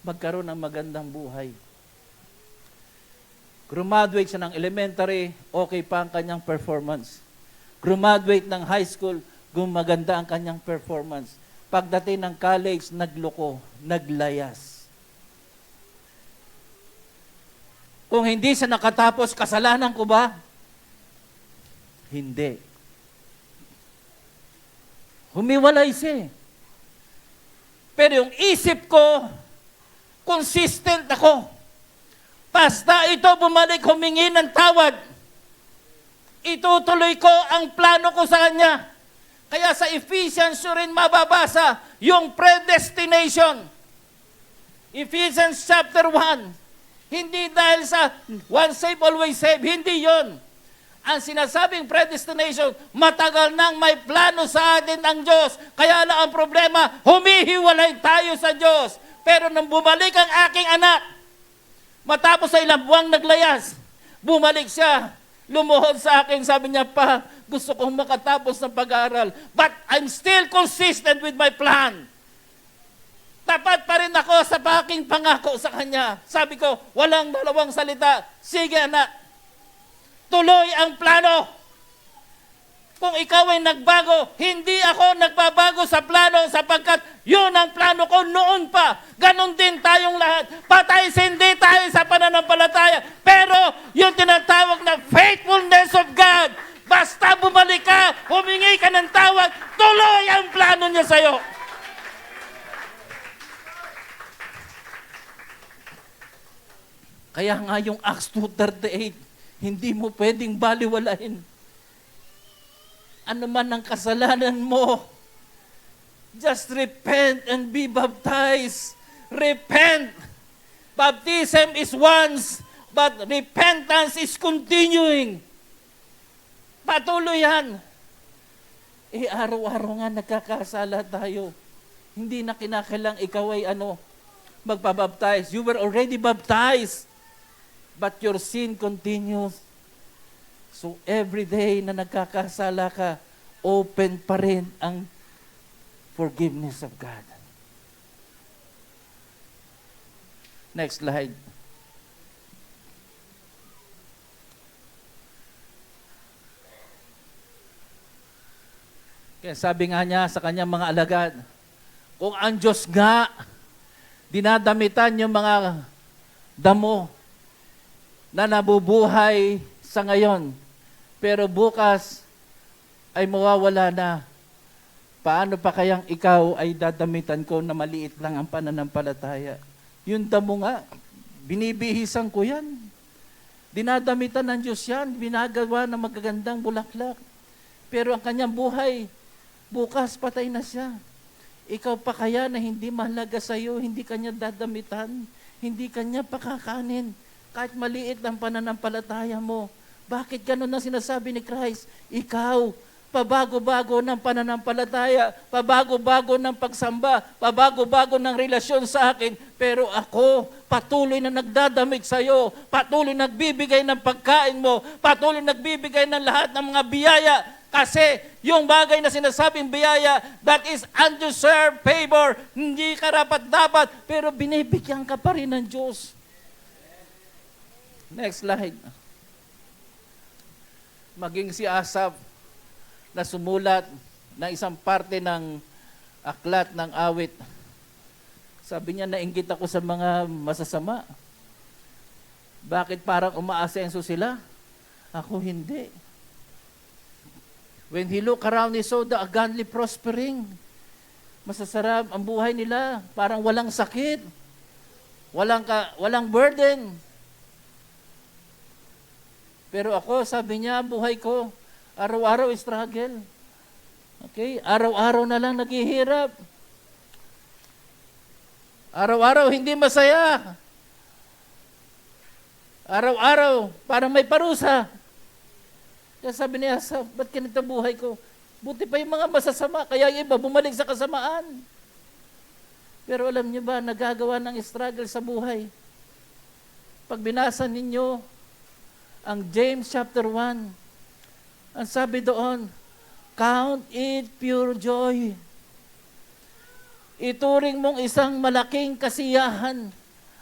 magkaroon ng magandang buhay. Graduate siya ng elementary, okay pa ang kanyang performance. Graduate ng high school, gumaganda ang kanyang performance. Pagdating ng college, nagloko, naglayas. Kung hindi siya nakatapos, kasalanan ko ba? Hindi. Humiwalay siya. Pero yung isip ko, consistent ako. Basta ito bumalik humingi ng tawad, itutuloy ko ang plano ko sa kanya. Kaya sa Ephesians rin mababasa yung predestination. Ephesians chapter 1. Hindi dahil sa once saved, always saved. Hindi yon. Ang sinasabing predestination, matagal nang may plano sa atin ang Diyos. Kaya lang ang problema, humihiwalay tayo sa Diyos. Pero nang bumalik ang aking anak, matapos sa ilang buwang naglayas, bumalik siya, lumuhod sa akin, sabi niya, pa, gusto kong makatapos ng pag-aaral, but I'm still consistent with my plan. Tapat pa rin ako sa aking pangako sa kanya. Sabi ko, walang dalawang salita, sige anak, tuloy ang plano. Kung ikaw ay nagbago, hindi ako nagbabago sa plano sapagkat yun ang plano ko noon pa. Ganon din tayong lahat. Patay-sindi tayo sa pananampalataya. Pero yung tinatawag na faithfulness of God, basta bumalik ka, humingi ka ng tawad, tuloy ang plano niya sa'yo. Kaya nga yung Acts 2:38, hindi mo pwedeng baliwalain. Ano man ang kasalanan mo, just repent and be baptized. Repent. Baptism is once, but repentance is continuing. Patuloy yan. Araw-araw nga nagkakasala tayo. Hindi na kinakailang ikaw ay magpabaptize. You were already baptized, but your sin continues. So every day na nagkakasala ka, open pa rin ang forgiveness of God. Next slide. Kaya sabi nga niya sa kanyang mga alagad, kung ang Diyos nga dinadamitan yung mga damo na nabubuhay sa ngayon, pero bukas ay mawawala na, paano pa kayang ikaw ay dadamitan ko na maliit lang ang pananampalataya? Yung damo nga, binibihisan ko yan. Dinadamitan ng Diyos yan, binagawa ng magagandang bulaklak. Pero ang kanyang buhay, bukas patay na siya. Ikaw pa kaya na hindi mahalaga sa iyo, hindi kanya dadamitan, hindi kanya pakakanin, kahit maliit ang pananampalataya mo. Bakit ganun ang sinasabi ni Christ? Ikaw, pabago-bago ng pananampalataya, pabago-bago ng pagsamba, pabago-bago ng relasyon sa akin, pero ako, patuloy na nagdadamit sa iyo, patuloy nagbibigay ng pagkain mo, patuloy nagbibigay ng lahat ng mga biyaya. Kasi yung bagay na sinasabing biyaya, that is undeserved favor, hindi karapat-dapat, pero binibigyan ka pa rin ng Diyos. Next slide. Maging si Asaph na sumulat na isang parte ng aklat ng awit. Sabi niya, nainggit ako sa mga masasama. Bakit parang umaasenso sila? Ako hindi. When he looked around, he saw the godly prospering. Masasarap ang buhay nila. Parang walang sakit. Walang burden. Pero ako, sabi niya, buhay ko, araw-araw struggle. Okay? Araw-araw na lang naghihirap. Araw-araw hindi masaya. Araw-araw, parang may parusa. Kaya sabi niya, ba't ganito buhay ko? Buti pa yung mga masasama, kaya yung iba bumalik sa kasamaan. Pero alam niyo ba, nagagawa ng struggle sa buhay. Pag binasa ninyo ang James chapter 1, ang sabi doon, count it pure joy. Ituring mong isang malaking kasiyahan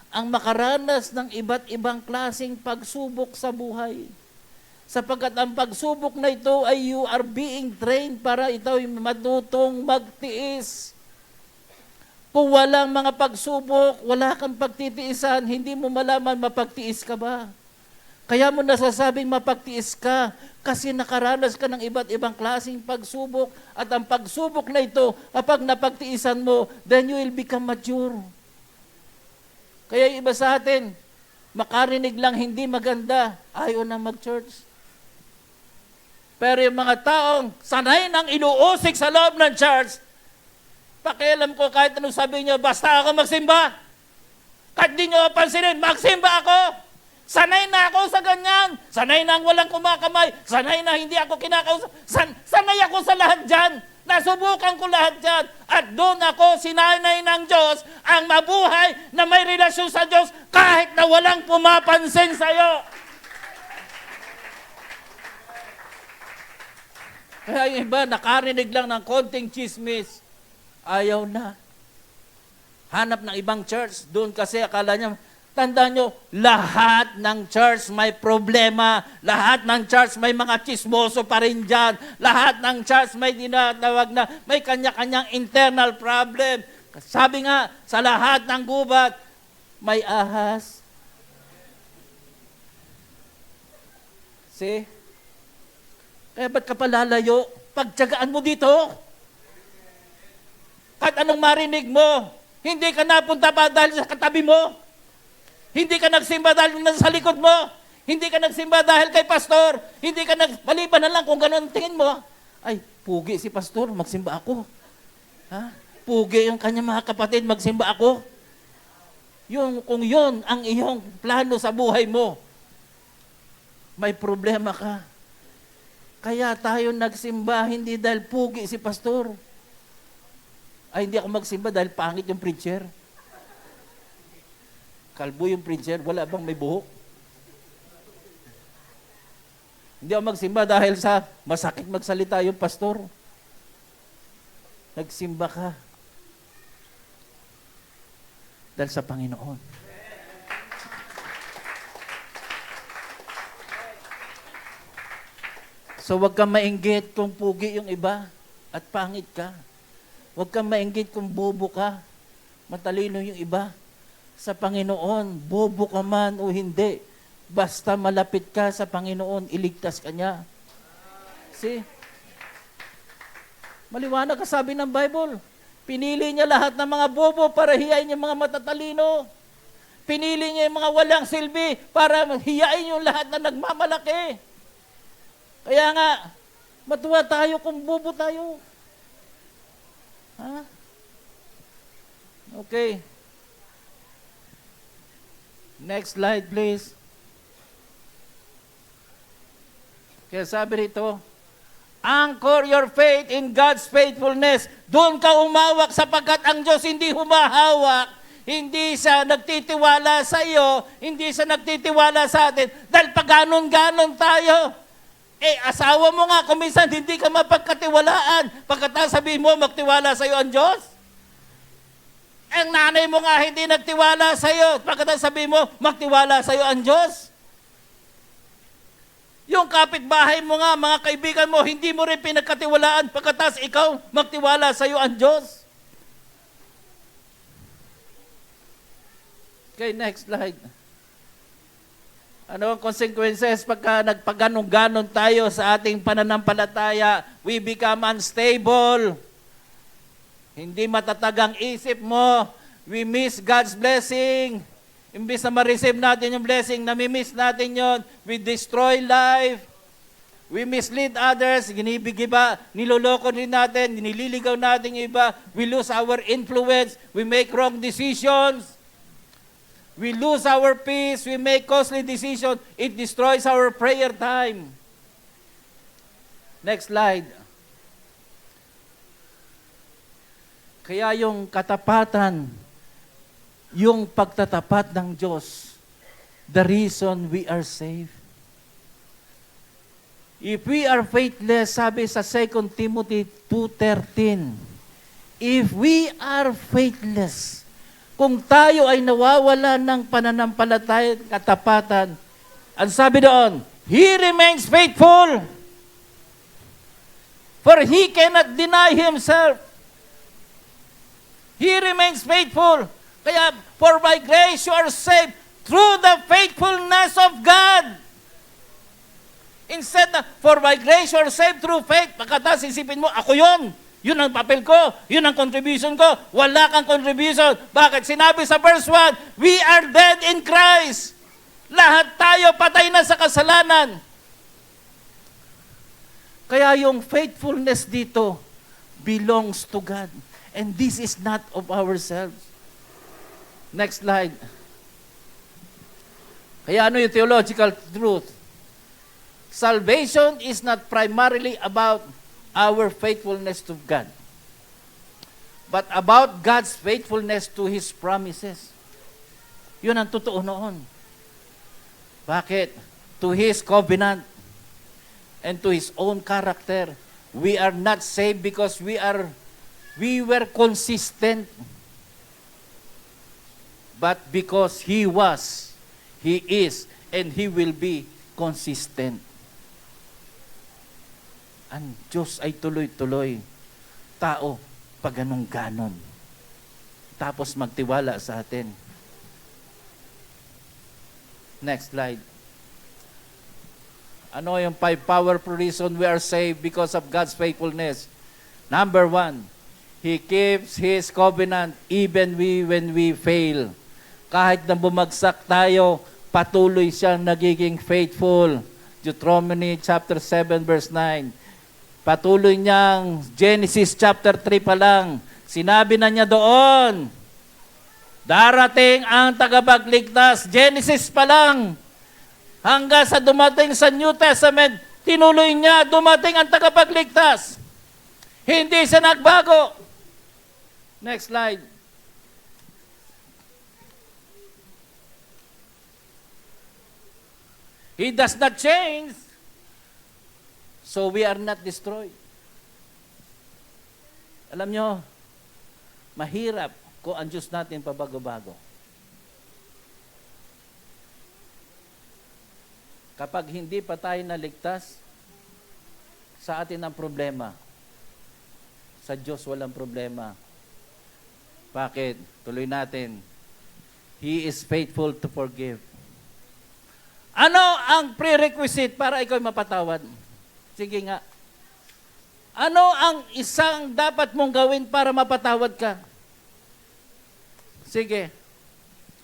ang makaranas ng iba't ibang klaseng pagsubok sa buhay. Sapagkat ang pagsubok na ito ay you are being trained para ito ay matutong magtiis. Kung walang mga pagsubok, wala kang pagtitiisan, hindi mo malaman mapagtiis ka ba. Kaya mo nasasabing mapagtiis ka kasi nakaranas ka ng iba't ibang klaseng pagsubok at ang pagsubok na ito, kapag napagtiisan mo, then you will become mature. Kaya yung iba sa atin, makarinig lang hindi maganda, ayaw na mag-church. Pero yung mga taong sanay nang inuusik sa loob ng church, pakialam ko kahit anong sabi niyo, basta ako magsimba. Kahit di niyo pansinin, magsimba ako. Sanay na ako sa ganyan. Sanay na ang walang kumakamay. Sanay na hindi ako kinakausap. Sanay ako sa lahat dyan. Nasubukan ko lahat dyan. At doon ako sinanay ng Diyos ang mabuhay na may relasyon sa Diyos kahit na walang pumapansin sa'yo. Kaya yung iba, nakarinig lang ng konting chismis, ayaw na. Hanap ng ibang church, doon kasi akala niya, tandaan nyo, lahat ng church may problema, lahat ng church may mga chismoso pa rin dyan, lahat ng church may dinatawag na, may kanya-kanyang internal problem. Sabi nga, sa lahat ng gubat, may ahas. See? Kaya ba't ka palalayo? Pagtiyagaan mo dito. Kahit anong marinig mo, hindi ka napunta pa dahil sa katabi mo. Hindi ka nagsimba dahil nasa likod mo. Hindi ka nagsimba dahil kay pastor. Hindi ka maliban na lang kung gano'n tingin mo. Ay, pugi si pastor, magsimba ako. Ha? Pugi yung kanya mga kapatid, magsimba ako. Kung yun ang iyong plano sa buhay mo, may problema ka. Kaya tayo nagsimba, hindi dahil pugi si pastor. Ay, hindi ako magsimba dahil pangit yung preacher. Kalbo yung preacher, wala bang may buhok? Hindi ako magsimba dahil sa masakit magsalita yung pastor. Nagsimba ka dahil sa Panginoon. So wag kang mainggit kung pugi yung iba at pangit ka. Huwag kang mainggit kung bobo ka. Matalino yung iba. Sa Panginoon, bobo ka man o hindi, basta malapit ka sa Panginoon, iligtas ka niya. See? Maliwanag ka sabi ng Bible. Pinili niya lahat ng mga bobo para hiyain yung mga matatalino. Pinili niya yung mga walang silbi para hiyain yung lahat na nagmamalaki. Kaya nga, matuwa tayo kung bobo tayo. Ha? Okay. Next slide, please. Kaya sabi rito, anchor your faith in God's faithfulness. Doon ka umawak sapagkat ang Diyos hindi humahawak. Hindi siya nagtitiwala sa iyo, hindi siya nagtitiwala sa atin. Dahil pag ganon-ganon tayo, asawa mo nga, kung minsan hindi ka mapagkatiwalaan. Pagkatapos sabihin mo, magtiwala sa iyo ang Diyos. Ang nanay mo nga hindi nagtiwala sa iyo. Pagkatapos sabihin mo, magtiwala sa iyo ang Diyos. Yung kapitbahay mo nga, mga kaibigan mo, hindi mo rin pinagkatiwalaan. Pagkatapos ikaw, magtiwala sa iyo ang Diyos. Okay, next slide. Ano ang consequences pagka nagpaganon-ganon tayo sa ating pananampalataya? We become unstable. Hindi matatag ang isip mo. We miss God's blessing. Imbis na ma-receive natin yung blessing, nami-miss natin yon. We destroy life. We mislead others. Ginibigiba, niloloko din natin, nililigaw natin yung iba. We lose our influence. We make wrong decisions. We lose our peace. We make costly decisions. It destroys our prayer time. Next slide. Kaya yung katapatan, yung pagtatapat ng Diyos, the reason we are saved. If we are faithless, sabi sa 2 Timothy 2:13, if we are faithless, kung tayo ay nawawala ng pananampalataya at katapatan, ang sabi doon, He remains faithful, for He cannot deny Himself. He remains faithful. Kaya, for by grace you are saved through the faithfulness of God. Instead na, for by grace you are saved through faith. Pagkatapos isipin mo, ako yun. Yun ang papel ko. Yun ang contribution ko. Wala kang contribution. Bakit? Sinabi sa verse 1, we are dead in Christ. Lahat tayo patay na sa kasalanan. Kaya yung faithfulness dito belongs to God. And this is not of ourselves. Next slide. Kaya ano yung theological truth? Salvation is not primarily about our faithfulness to God, but about God's faithfulness to His promises. Yun ang totoo noon. Bakit? To His covenant and to His own character. We are not saved because we were consistent, but because He was, He is, and He will be consistent. Ang Diyos ay tuloy-tuloy. Tao, pag ganon. Tapos magtiwala sa atin. Next slide. Ano yung 5 powerful reasons we are saved because of God's faithfulness? Number 1, He keeps His covenant even when we fail. Kahit na bumagsak tayo, patuloy siyang nagiging faithful. Deuteronomy chapter 7 verse 9. Patuloy niyang Genesis chapter 3 pa lang. Sinabi na niya doon, darating ang tagapagligtas. Genesis pa lang. Hanggang sa dumating sa New Testament, tinuloy niya, dumating ang tagapagligtas. Hindi siya nagbago. Next slide. He does not change, so we are not destroyed. Alam nyo, mahirap kung ang Diyos natin pabago-bago. Kapag hindi pa tayo naligtas, sa atin ang problema. Sa Diyos walang problema. Bakit? Tuloy natin. He is faithful to forgive. Ano ang prerequisite para ikaw mapatawad? Sige nga. Ano ang isang dapat mong gawin para mapatawad ka? Sige.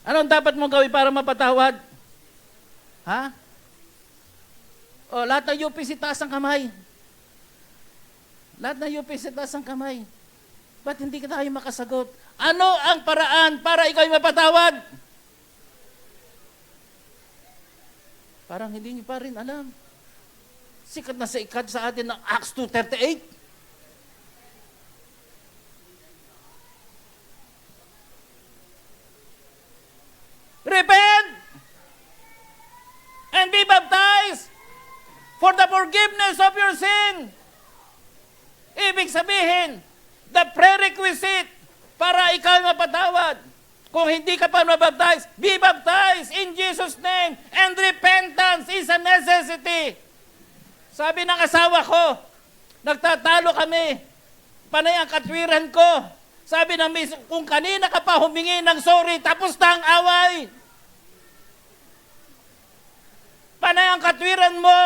Anong dapat mong gawin para mapatawad? Ha? O, lahat ng UPC taas ang kamay. Lahat ng UPC taas ang kamay. Ba't hindi ka tayo makasagot? Ano ang paraan para ikaw mapatawad? Parang hindi niyo pa rin alam. Sikat na sikat sa atin ng Acts 2:38. Repent and be baptized for the forgiveness of your sin. Ibig sabihin, the prerequisite para ikaw mapatawad. Kung hindi ka pa mabaptize, be baptized in Jesus' name. And repentance is a necessity. Sabi ng asawa ko, nagtatalo kami. Panay ang katwiran ko. Sabi ng miss, kung kanina ka pa humingi ng sorry, tapos na ang away. Panay ang katwiran mo.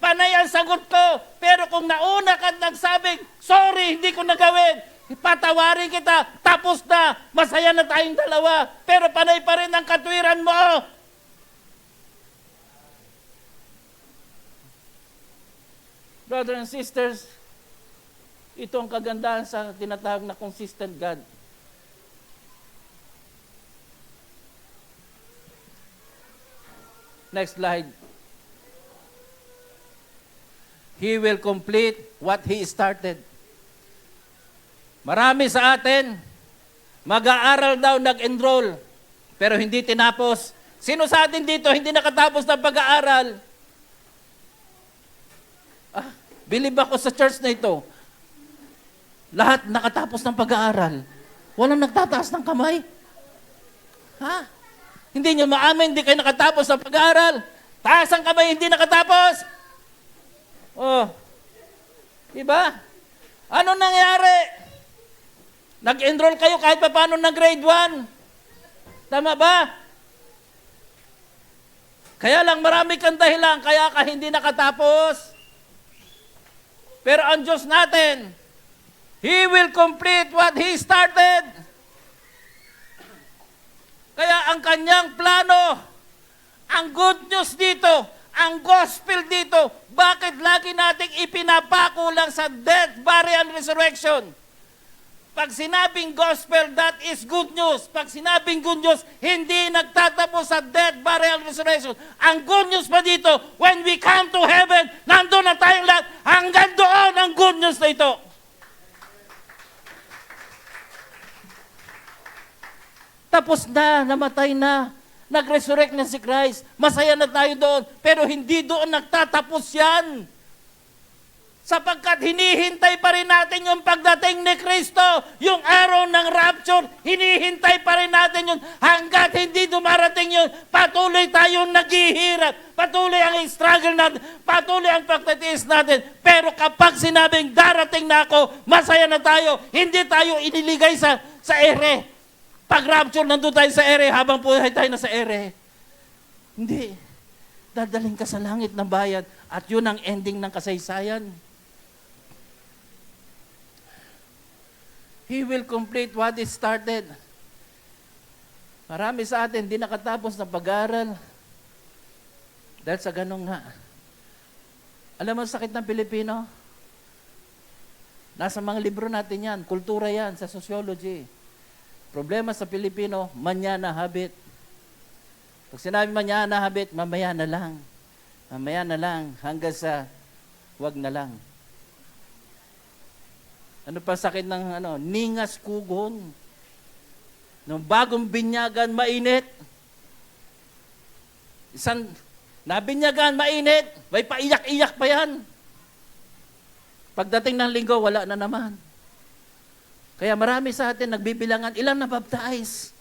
Panay ang sagot ko. Pero kung nauna ka nagsabing, sorry, hindi ko nagawin, patawarin kita, tapos na, masaya na tayong dalawa. Pero panay pa rin ang katwiran mo. Brothers and sisters, ito ang kagandahan sa tinatawag na consistent God. Next slide. He will complete what He started. Marami sa atin, mag-aaral daw, nag-enroll, pero hindi tinapos. Sino sa atin dito hindi nakatapos ng pag-aaral? Believe ako sa church na ito. Lahat nakatapos ng pag-aaral. Walang nagtataas ng kamay. Ha? Hindi nyo maamin, hindi kayo nakatapos ng pag-aaral. Taas ang kamay, hindi nakatapos. Oh. Diba? Ano nangyari? Nag-enroll kayo kahit pa paano ng grade 1. Tama ba? Kaya lang marami kang dahilan, kaya ka hindi nakatapos. Pero ang Diyos natin, He will complete what He started. Kaya ang kanyang plano, ang good news dito, ang gospel dito, bakit lagi nating ipinapako lang sa death, burial, and resurrection? Pag sinabing gospel, that is good news. Pag sinabing good news, hindi nagtatapos sa death, burial, and resurrection. Ang good news pa dito, when we come to heaven, nandun na tayong lahat, hanggang doon ang good news na ito. Tapos na, namatay na, nag-resurrect na si Christ, masaya na tayo doon, pero hindi doon nagtatapos yan. Sapagkat hinihintay pa rin natin yung pagdating ni Kristo, yung araw ng rapture, hinihintay pa rin natin yun. Hanggat hindi dumarating yun, patuloy tayong naghihirap, patuloy ang struggle natin, patuloy ang pagtitiis natin. Pero kapag sinabing darating na ako, masaya na tayo, hindi tayo iniligay sa ere. Pag rapture, nandun tayo sa ere, habang buhay tayo na sa ere. Hindi. Dadaling ka sa langit ng bayan, at yun ang ending ng kasaysayan. He will complete what is started. Marami sa atin, di nakatapos ng pag-aaral. Dahil sa ganun nga. Alam mo, sakit ng Pilipino? Nasa mga libro natin yan, kultura yan, sa sociology. Problema sa Pilipino, manyana habit. Pag sinabi manyana habit, mamaya na lang. Mamaya na lang, hanggang sa wag na lang. Ano pa sakit ng ningas kugon. Nung bagong binyagan, mainit. Isang nabinyagan, mainit. May paiyak-iyak pa yan. Pagdating ng linggo, wala na naman. Kaya marami sa atin nagbibilangan, ilan na baptize?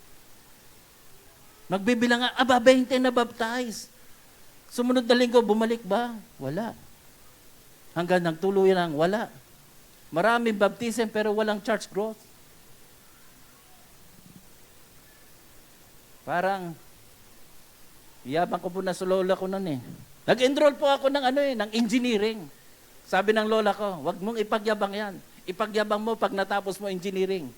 Nagbibilangan, 20 na baptize. Sumunod na linggo, bumalik ba? Wala. Hanggang nagtuluyan lang, wala. Maraming baptism pero walang church growth. Parang, yabang ko po na sa lola ko nun eh. Nag-enroll po ako ng engineering. Sabi ng lola ko, wag mong ipagyabang yan. Ipagyabang mo pag natapos mo engineering.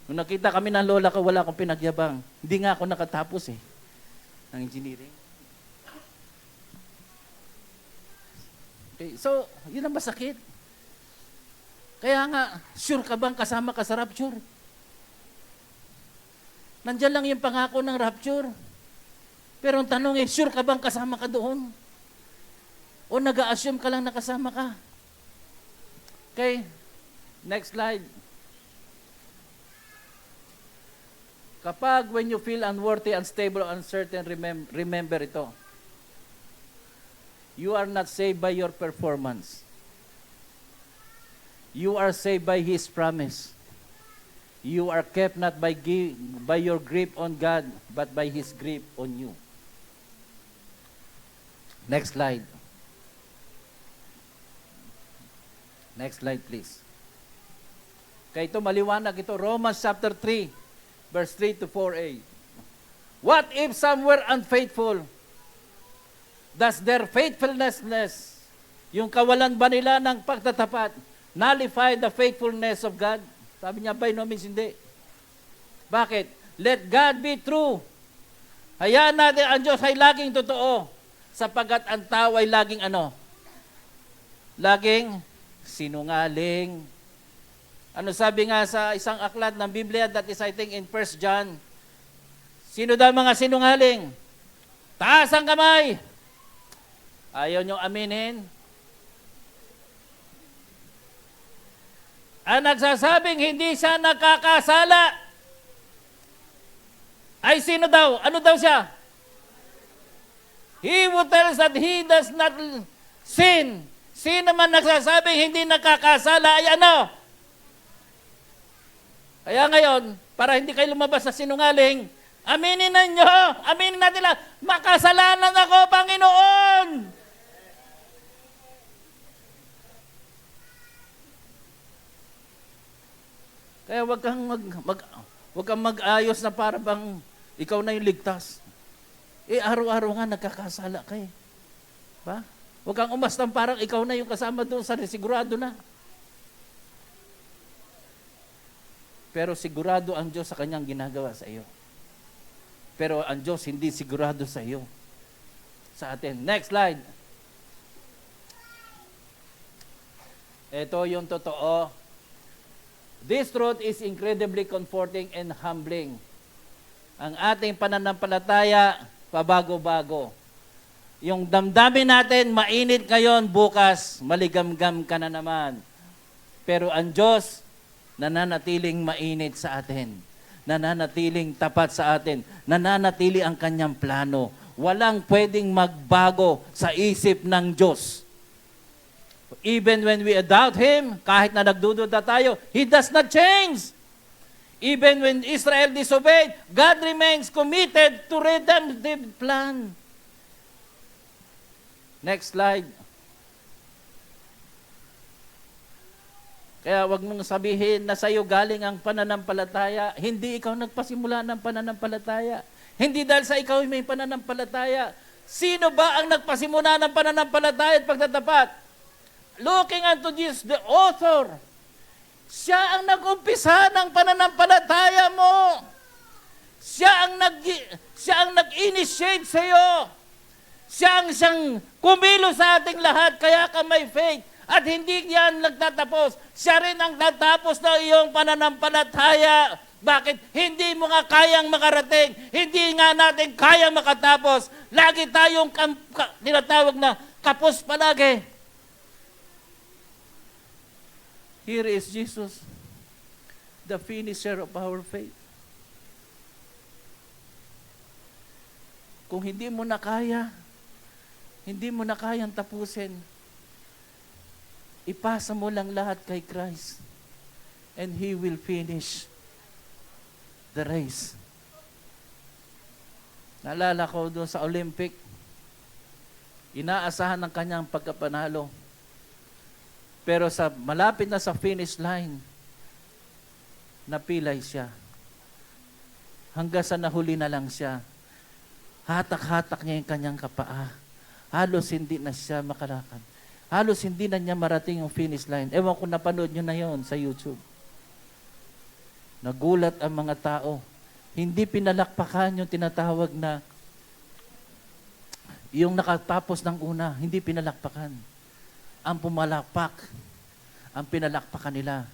Nung nakita kami ng lola ko, wala akong pinagyabang. Hindi nga ako nakatapos ng engineering. Okay, so, yun ang masakit. Kaya nga, sure ka bang kasama ka sa rapture? Nandiyan lang yung pangako ng rapture. Pero ang tanong sure ka bang kasama ka doon? O nag-a-assume ka lang na kasama ka? Okay, next slide. Kapag when you feel unworthy, unstable, uncertain, remember ito. You are not saved by your performance. You are saved by His promise. You are kept not by your grip on God, but by His grip on you. Next slide. Next slide, please. Kaya ito, maliwanag ito. Romans chapter 3, verse 3 to 4a. What if some were unfaithful? Does their faithfulness, yung kawalan ba nila ng pagtatapat, nullify the faithfulness of God? Sabi niya, by no means hindi. Bakit? Let God be true. Hayaan natin ang Diyos ay laging totoo, sapagat ang tao ay laging laging sinungaling. Ano sabi nga sa isang aklat ng Biblia, that is I think in 1 John, sino daw mga sinungaling? Taas ang kamay! Ayaw niyong aminin? Ang nagsasabing hindi siya nakakasala ay sino daw? Ano daw siya? He who tells that he does not sin. Sino man nagsasabing hindi nakakasala ay ano? Kaya ngayon, para hindi kayo lumabas sa sinungaling, aminin ninyo, aminin natin lang, makasalanan ako, Panginoon! Kaya wag kang mag-ayos na para bang ikaw na yung ligtas. Araw-araw nga nagkakasala ka eh. Ba? Wag kang umastang parang ikaw na yung kasama doon sa sigurado na. Pero sigurado ang Diyos sa kanyang ginagawa sa iyo. Pero ang Diyos hindi sigurado sa iyo. Sa atin. Next slide. Ito yung totoo. This truth is incredibly comforting and humbling. Ang ating pananampalataya, pabago-bago. Yung damdamin natin, mainit ngayon, bukas, maligamgam ka na naman. Pero ang Diyos, nananatiling mainit sa atin. Nananatiling tapat sa atin. Nananatili ang kanyang plano. Walang pwedeng magbago sa isip ng Diyos. Even when we doubt Him, kahit na nagdududa tayo, He does not change. Even when Israel disobeyed, God remains committed to redemptive plan. Next slide. Kaya wag mong sabihin na sa iyo galing ang pananampalataya. Hindi ikaw nagpasimula ng pananampalataya. Hindi dahil sa ikaw may pananampalataya. Sino ba ang nagpasimula ng pananampalataya at pagtatapat? Looking unto Jesus, the author. Siya ang nag-umpisa ng pananampalataya mo. Siya ang nag-initiate sa iyo. Siya ang siyang kumilo sa ating lahat, kaya ka may faith. At hindi yan nagtatapos. Siya rin ang tatapos ng iyong pananampalataya. Bakit? Hindi mo nga kayang makarating. Hindi nga natin kayang makatapos. Lagi tayong tinatawag na kapos palagi. Here is Jesus, the finisher of our faith. Kung hindi mo na kayang tapusin, ipasa mo lang lahat kay Christ and He will finish the race. Naalala ko doon sa Olympic, inaasahan ng kanyang pagkapanalo. Pero sa malapit na sa finish line, napilay siya. Hanggang sa nahuli na lang siya. Hatak-hatak niya yung kanyang kapaa. Halos hindi na siya makalakad. Halos hindi na niya marating yung finish line. Ewan ko napanood nyo na yon sa YouTube. Nagulat ang mga tao. Hindi pinalakpakan yung tinatawag na yung nakatapos ng una, hindi pinalakpakan. Ang pumalakpak, ang pinalakpakan nila.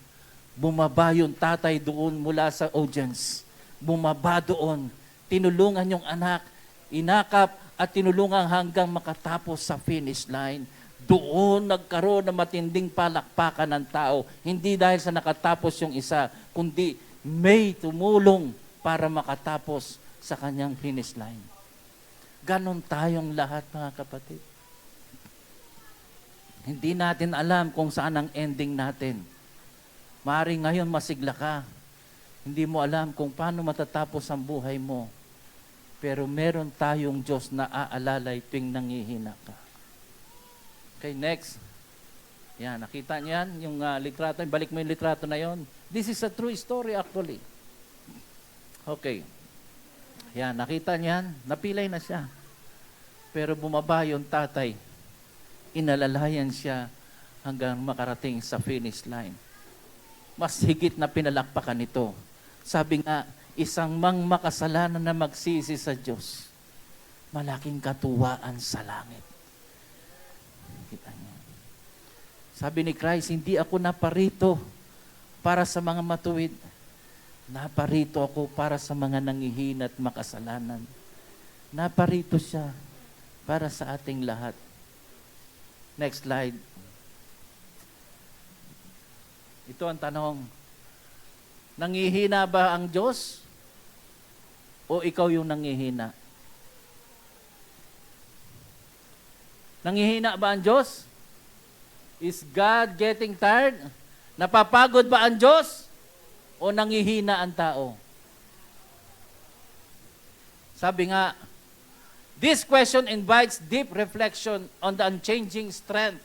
Bumaba yung tatay doon mula sa audience. Bumaba doon. Tinulungan yung anak, inakap at tinulungan hanggang makatapos sa finish line. Doon nagkaroon ng matinding palakpakan ng tao. Hindi dahil sa nakatapos yung isa, kundi may tumulong para makatapos sa kanyang finish line. Ganon tayong lahat, mga kapatid. Hindi natin alam kung saan ang ending natin. Maaaring ngayon masigla ka. Hindi mo alam kung paano matatapos ang buhay mo. Pero meron tayong Diyos na aalalay tuwing nangihina ka. Okay, next. Yan, nakita niyan yung litrato. Balik mo yung litrato na yon. This is a true story actually. Okay. Yan, nakita niyan. Napilay na siya. Pero bumaba yung tatay. Inalalayan siya hanggang makarating sa finish line. Mas higit na pinalakpakan nito. Sabi nga, isang makasalanan na magsisi sa Diyos, malaking katuwaan sa langit. Kita niyo. Sabi ni Christ, hindi ako naparito para sa mga matuwid. Naparito ako para sa mga nangihina at makasalanan. Naparito siya para sa ating lahat. Next slide. Ito ang tanong. Nangihina ba ang Diyos? O ikaw yung nangihina? Nangihina ba ang Diyos? Is God getting tired? Napapagod ba ang Diyos? O nangihina ang tao? Sabi nga, this question invites deep reflection on the unchanging strength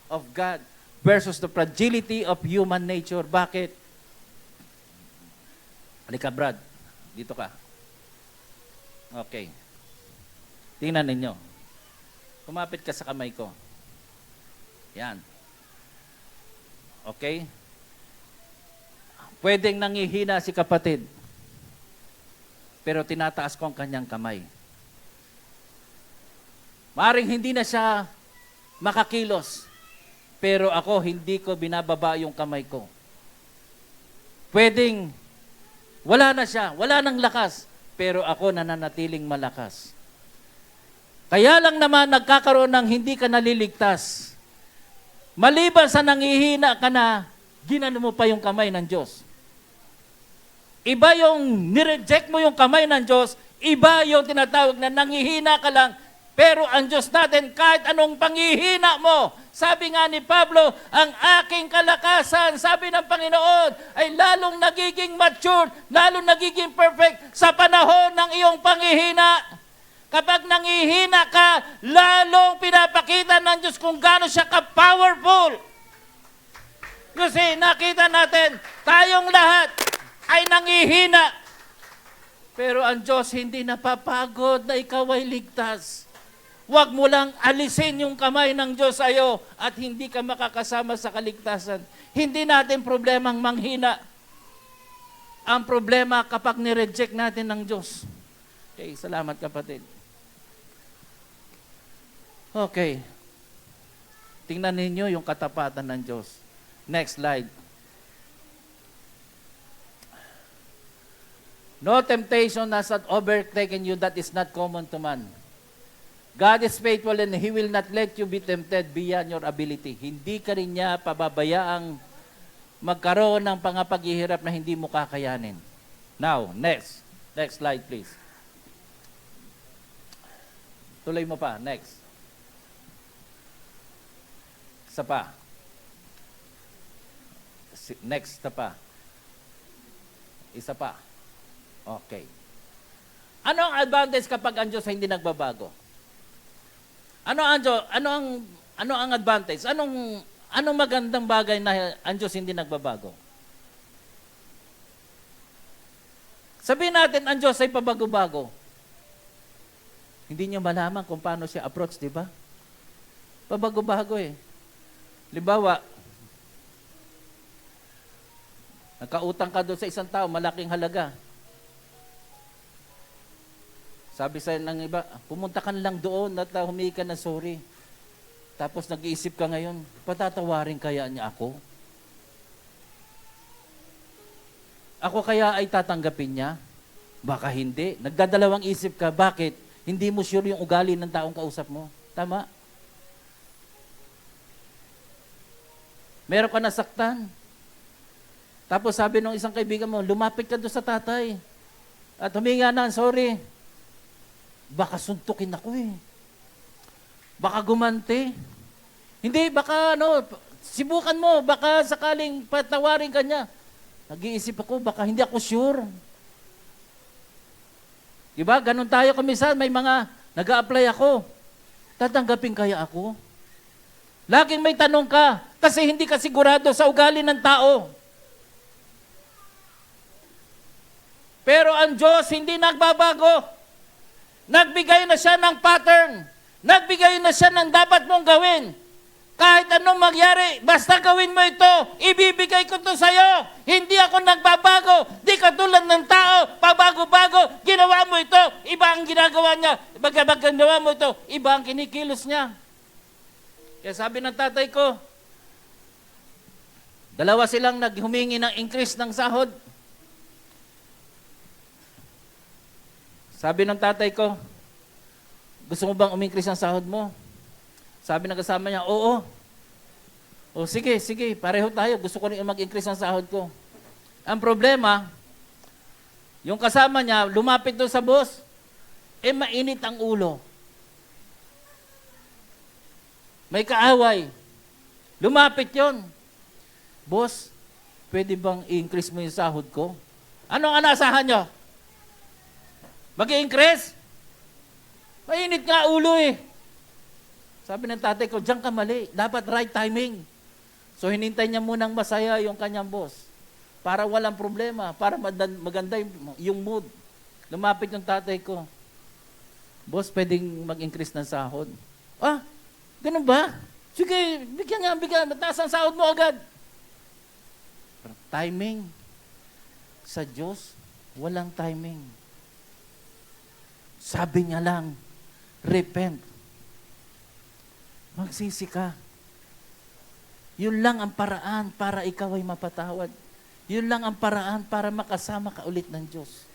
of God versus the fragility of human nature. Bakit? Halika, Brad. Dito ka. Okay. Tingnan ninyo. Kumapit ka sa kamay ko. Yan. Okay? Pwedeng nangihina si kapatid, pero tinataas ko ang kanyang kamay. Maring hindi na siya makakilos, pero ako hindi ko binababa yung kamay ko. Pwedeng wala na siya, wala nang lakas, pero ako nananatiling malakas. Kaya lang naman nagkakaroon ng hindi ka naliligtas. Maliban sa nangihina ka na, ginano mo pa yung kamay ng Diyos. Iba yung nireject mo yung kamay ng Diyos, iba yung tinatawag na nangihina ka lang, pero ang Diyos natin, kahit anong pangihina mo, sabi nga ni Pablo, ang aking kalakasan, sabi ng Panginoon, ay lalong nagiging mature, lalong nagiging perfect sa panahon ng iyong pangihina. Kapag nangihina ka, lalong pinapakita ng Diyos kung gaano siya ka-powerful. Kasi nakita natin, tayong lahat ay nangihina. Pero ang Diyos hindi napapagod na ikaw ay ligtas. Huwag mo lang alisin yung kamay ng Diyos sa iyo at hindi ka makakasama sa kaligtasan. Hindi natin problemang manghina. Ang problema kapag nireject natin ng Diyos. Okay, salamat kapatid. Okay. Tingnan ninyo yung katapatan ng Diyos. Next slide. No temptation has overtaken you that is not common to man. God is faithful and He will not let you be tempted beyond your ability. Hindi ka rin niya pababayaang magkaroon ng pangapaghihirap na hindi mo kakayanin. Now, next. Next slide, please. Tuloy mo pa. Next. Isa pa. Next, isa pa. Isa pa. Okay. Ano ang advantage kapag ang Diyos ay hindi nagbabago? Ano ang advantage? Anong magandang bagay na ang Diyos hindi nagbabago? Sabihin natin, ang Diyos ay pabago-bago. Hindi niyo malaman kung paano siya approach, di ba? Pabago-bago eh. Halimbawa, nagkautang ka doon sa isang tao, malaking halaga. Sabi sa ng iba, pumunta ka lang doon at humingi ka ng sorry. Tapos nag-iisip ka ngayon, patatawarin kaya niya ako? Ako kaya ay tatanggapin niya? Baka hindi. Nagdadalawang isip ka, bakit? Hindi mo sure yung ugali ng taong kausap mo. Tama? Meron ka nasaktan. Tapos sabi ng isang kaibigan mo, lumapit ka doon sa tatay. At huminga na, sorry. Baka suntukin ako eh. Baka gumante. Hindi, baka sibukan mo, baka sakaling patawarin ka niya. Nag-iisip ako, baka hindi ako sure. Diba? Ganon tayo kamisan, may mga nag-a-apply ako. Tatanggapin kaya ako? Laging may tanong ka, kasi hindi ka sigurado sa ugali ng tao. Pero ang Diyos hindi nagbabago. Nagbigay na siya ng pattern. Nagbigay na siya ng dapat mong gawin. Kahit anong magyari, basta gawin mo ito, ibibigay ko to sa'yo. Hindi ako nagbabago. Di katulad ng tao, pabago-bago, ginawa mo ito, iba ang ginagawa niya. Pag ginawa mo ito, iba ang kinikilos niya. Kaya sabi ng tatay ko, dalawa silang naghumingi ng increase ng sahod. Sabi ng tatay ko, gusto mo bang umingkris ang sahod mo? Sabi ng kasama niya, oo. O sige, pareho tayo. Gusto ko rin mag-increase ang sahod ko. Ang problema, yung kasama niya, lumapit doon sa boss, mainit ang ulo. May kaaway. Lumapit yon. Boss, pwede bang i-increase mo yung sahod ko? Anong anasahan niyo? Mag-i-increase? Mainit nga ulo eh. Sabi ng tatay ko, diyan ka mali. Dapat right timing. So hinintay niya munang masaya yung kanyang boss. Para walang problema. Para maganda yung mood. Lumapit yung tatay ko. Boss, pwedeng mag-increase ng sahod. Ah, ganun ba? Sige, bigyan. Mataas ang sahod mo agad. Timing. Sa Diyos, walang timing. Sabi niya lang, repent. Magsisi ka. Yun lang ang paraan para ikaw ay mapatawad. Yun lang ang paraan para makasama ka ulit ng Diyos.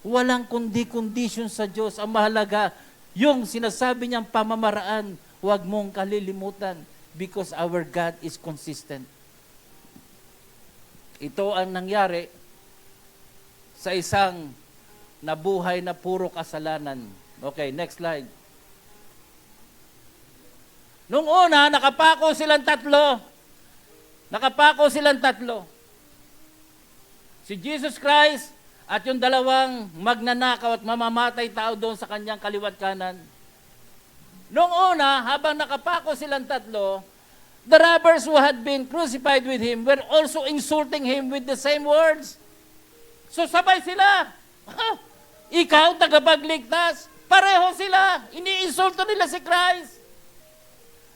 Walang condition sa Diyos. Ang mahalaga, yung sinasabi niyang pamamaraan, huwag mong kalilimutan because our God is consistent. Ito ang nangyari sa isang nabuhay na puro kasalanan. Okay, next slide. Nung una, nakapako silang tatlo. Si Jesus Christ at yung dalawang magnanakaw at mamamatay tao doon sa kanyang kaliwat kanan. Nung una, habang nakapako silang tatlo, the robbers who had been crucified with him were also insulting him with the same words. So sabay sila. Ikaw, tagapagligtas. Pareho sila. Iniinsulto nila si Christ.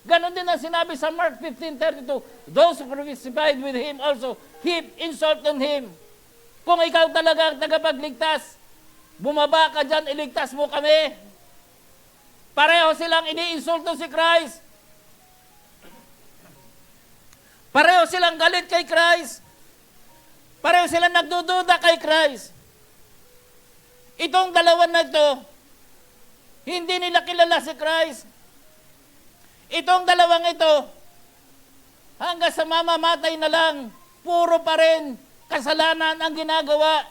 Ganon din ang sinabi sa Mark 15:32. Those who crucified with him also heap insult on him. Kung ikaw talaga ang tagapagligtas, bumaba ka dyan, iligtas mo kami. Pareho silang iniinsulto si Christ. Pareho silang galit kay Christ. Pareho silang nagdududa kay Christ. Itong dalawa na ito, hindi nila kilala si Christ. Itong dalawang ito, hanggang sa mamamatay na lang, puro pa rin kasalanan ang ginagawa.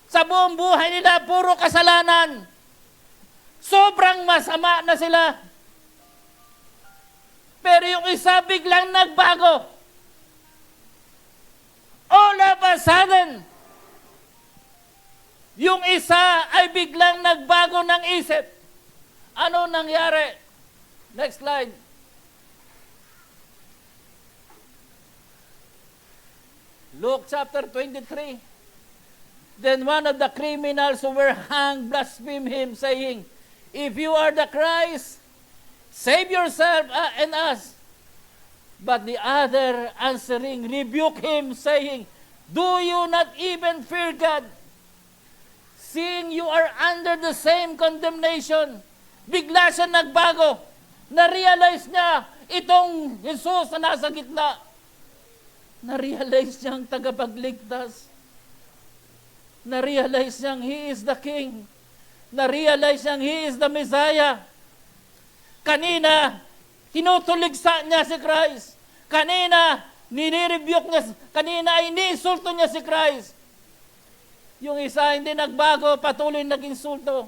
Sa buong buhay nila, puro kasalanan. Sobrang masama na sila. Pero yung isa biglang nagbago. All of a sudden, yung isa ay biglang nagbago ng isip. Ano nangyari? Next slide. Luke chapter 23. Then one of the criminals who were hanged blasphemed him, saying, "If you are the Christ, save yourself and us." But the other answering rebuked him, saying, "Do you not even fear God, seeing you are under the same condemnation?" Bigla siya nagbago. Na-realize niya itong Jesus na nasa gitna. Na-realize niyang tagapagligtas. Na-realize niyang He is the King. Na-realize niyang He is the Messiah. Kanina, tinutuligsa niya si Christ. Kanina, ninirebuke niya. Kanina, iniinsulto niya si Christ. Yung isa hindi nagbago, patuloy nag-insulto.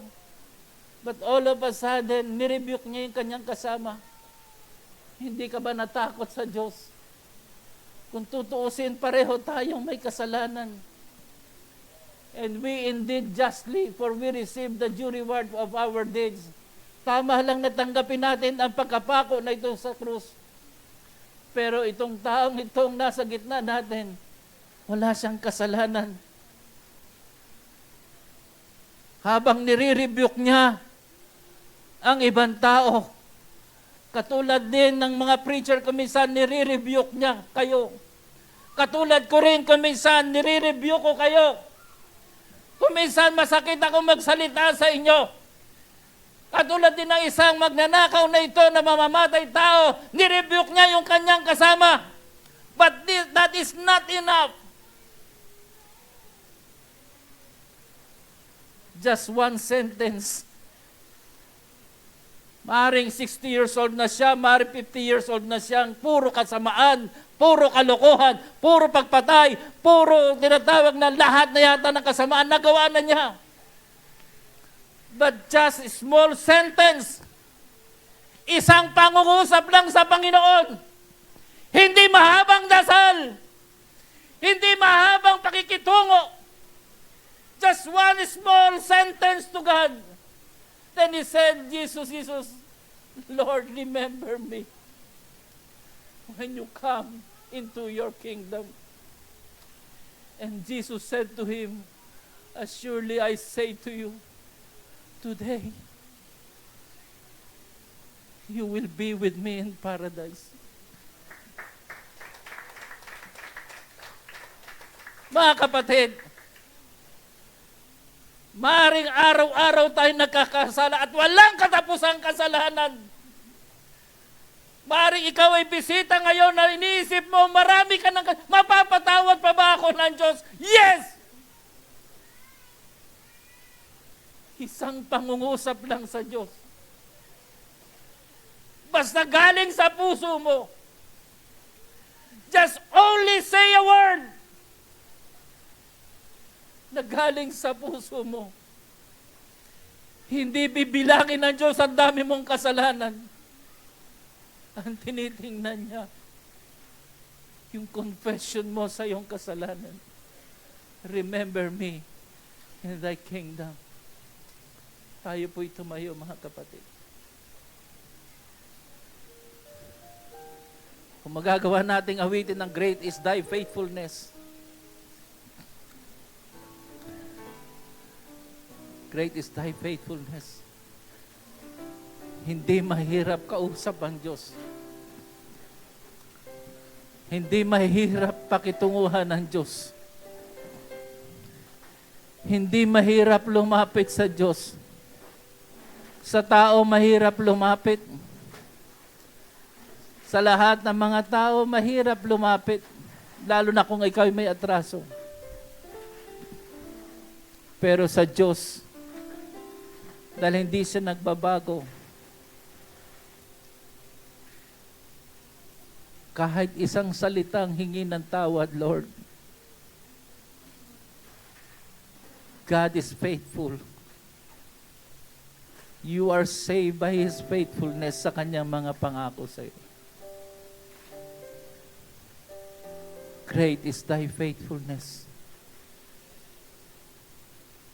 But all of a sudden, nirebuke niya yung kanyang kasama. Hindi ka ba natakot sa Diyos? Kung tutuusin, pareho tayong may kasalanan. And we indeed justly, for we receive the due reward of our deeds. Tama lang natanggapin natin ang pagkapako na ito sa krus. Pero itong taong itong nasa gitna natin, wala siyang kasalanan. Habang nire-rebuke niya ang ibang tao, katulad din ng mga preacher, kuminsan nire-rebuke niya kayo. Katulad ko rin, kuminsan nire-rebuke ko kayo. Kuminsan masakit ako magsalita sa inyo. Katulad din ng isang magnanakaw na ito na mamamatay tao, nirebuke niya yung kanyang kasama. But that is not enough. Just one sentence. Maaring 60 years old na siya, maaring 50 years old na siyang puro kasamaan, puro kalokohan, puro pagpatay, puro tinatawag na lahat na yata ng kasamaan, nagawa na niya. But just a small sentence, isang pangungusap lang sa Panginoon, hindi mahabang dasal, hindi mahabang pakikitungo, just one small sentence to God. Then he said, Jesus, Lord, remember me when you come into your kingdom. And Jesus said to him, as surely I say to you, today, you will be with me in paradise. Mga kapatid, maring araw-araw tayo nagkakasala at walang katapusang kasalanan. Maring ikaw ay bisita ngayon na iniisip mo, marami ka ng mapapatawad pa ba ako ng Diyos? Yes! Isang pangungusap lang sa Diyos. Basta galing sa puso mo. Just only say a word na galing sa puso mo. Hindi bibilangin ng Diyos ang dami mong kasalanan. Ang tinitingnan niya, yung confession mo sa iyong kasalanan. Remember me in thy kingdom. Tayo po'y tumayo, mga kapatid. Kung magagawa nating awitin ng great is thy faithfulness. Great is thy faithfulness. Hindi mahirap kausap ang Diyos. Hindi mahirap pakitunguhan ng Diyos. Hindi mahirap lumapit sa Diyos. Sa tao mahirap lumapit. Sa lahat ng mga tao mahirap lumapit. Lalo na kung ikaw may atraso. Pero sa Diyos, dahil hindi siya nagbabago. Kahit isang salitang hingi ng tawad, Lord. God is faithful. You are saved by His faithfulness sa kanyang mga pangako sa iyo. Great is thy faithfulness.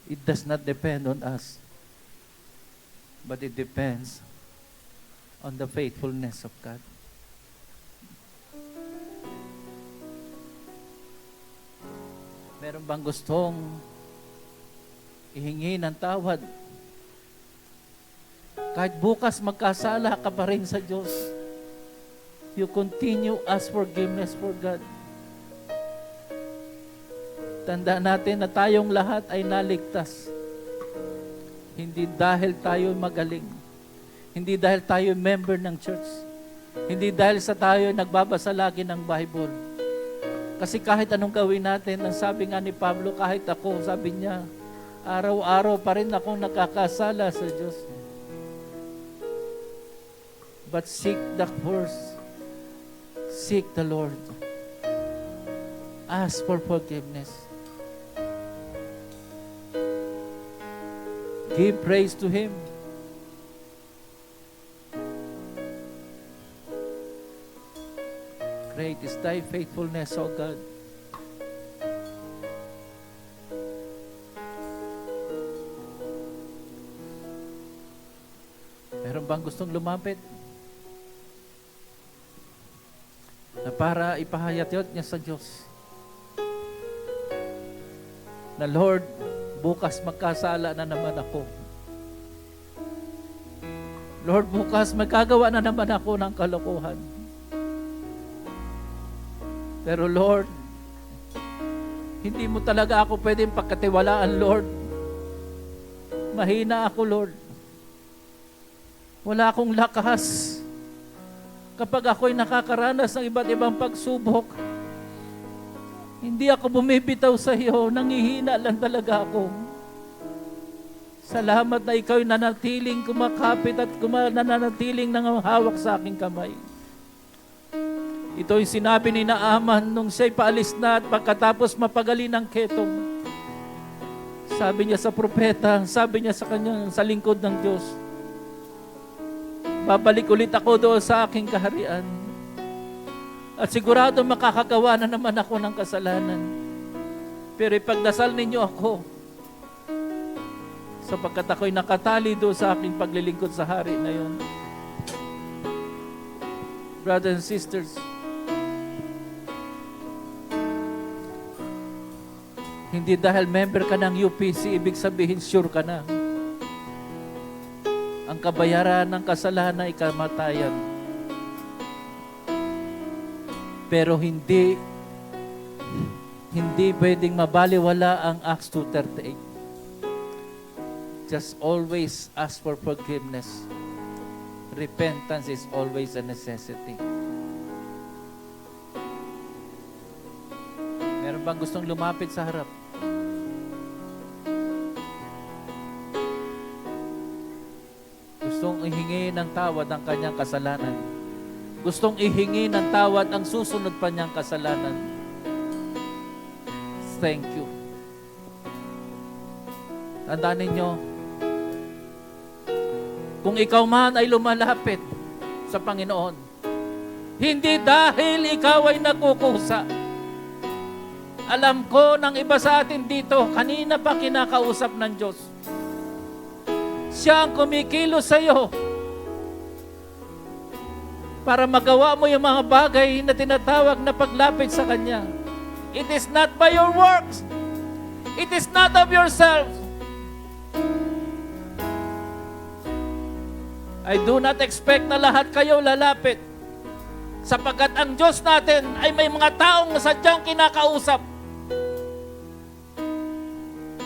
It does not depend on us. But it depends on the faithfulness of God. Meron bang gustong ihingi ng tawad? Kahit bukas magkasala ka pa rin sa Diyos, you continue ask forgiveness for God. Tandaan natin na tayong lahat ay naligtas. Hindi dahil tayo magaling. Hindi dahil tayo member ng church. Hindi dahil sa tayo nagbabasa lagi ng Bible. Kasi kahit anong gawin natin, ang sabi nga ni Pablo, kahit ako, sabi niya, araw-araw pa rin akong nakakasala sa Diyos. But seek the first. Seek the Lord. Ask for forgiveness. Give praise to Him. Great is Thy faithfulness, O God. Meron bang gustong lumapit? Na para ipahayat niya sa Diyos. Na Lord, bukas magkasala na naman ako. Lord, bukas magkagawa na naman ako ng kalokohan. Pero Lord, hindi mo talaga ako pwedeng pagkatiwalaan, Lord. Mahina ako, Lord. Wala akong lakas. Kapag ako'y nakakaranas ng iba't ibang pagsubok, hindi ako bumibitaw sa iyo, nangihina lang talaga ako. Salamat na ikaw'y nanatiling kumakapit at nananatiling nangahawak sa aking kamay. Ito yung sinabi ni Naaman nung siya'y paalis na at pagkatapos mapagaling ng ketong. Sabi niya sa propeta, sabi niya sa kanyang sa lingkod ng Diyos, babalik ulit ako doon sa aking kaharian. At sigurado makakagawa na naman ako ng kasalanan. Pero ipagdasal ninyo ako sapagkat ako'y nakatali doon sa aking paglilingkod sa hari na yun. Brothers and sisters, hindi dahil member ka ng UPC, ibig sabihin sure ka na. Ang kabayaran ng kasalanan ay kamatayan. Pero hindi pwedeng mabaliwala ang Acts 2:38. Just always ask for forgiveness. Repentance is always a necessity. Meron bang gustong lumapit sa harap? Gustong ihingi ng tawad ang kanyang kasalanan. Gustong ihingi ng tawad ang susunod pa niyang kasalanan. Thank you. Tandaan ninyo, kung ikaw man ay lumalapit sa Panginoon, hindi dahil ikaw ay nagkukusa. Alam ko ng iba sa atin dito, kanina pa kinakausap ng Diyos. Siya ang kumikilos sa iyo para magawa mo yung mga bagay na tinatawag na paglapit sa Kanya. It is not by your works. It is not of yourself. I do not expect na lahat kayo lalapit sapagkat ang Diyos natin ay may mga taong sadyang kinakausap.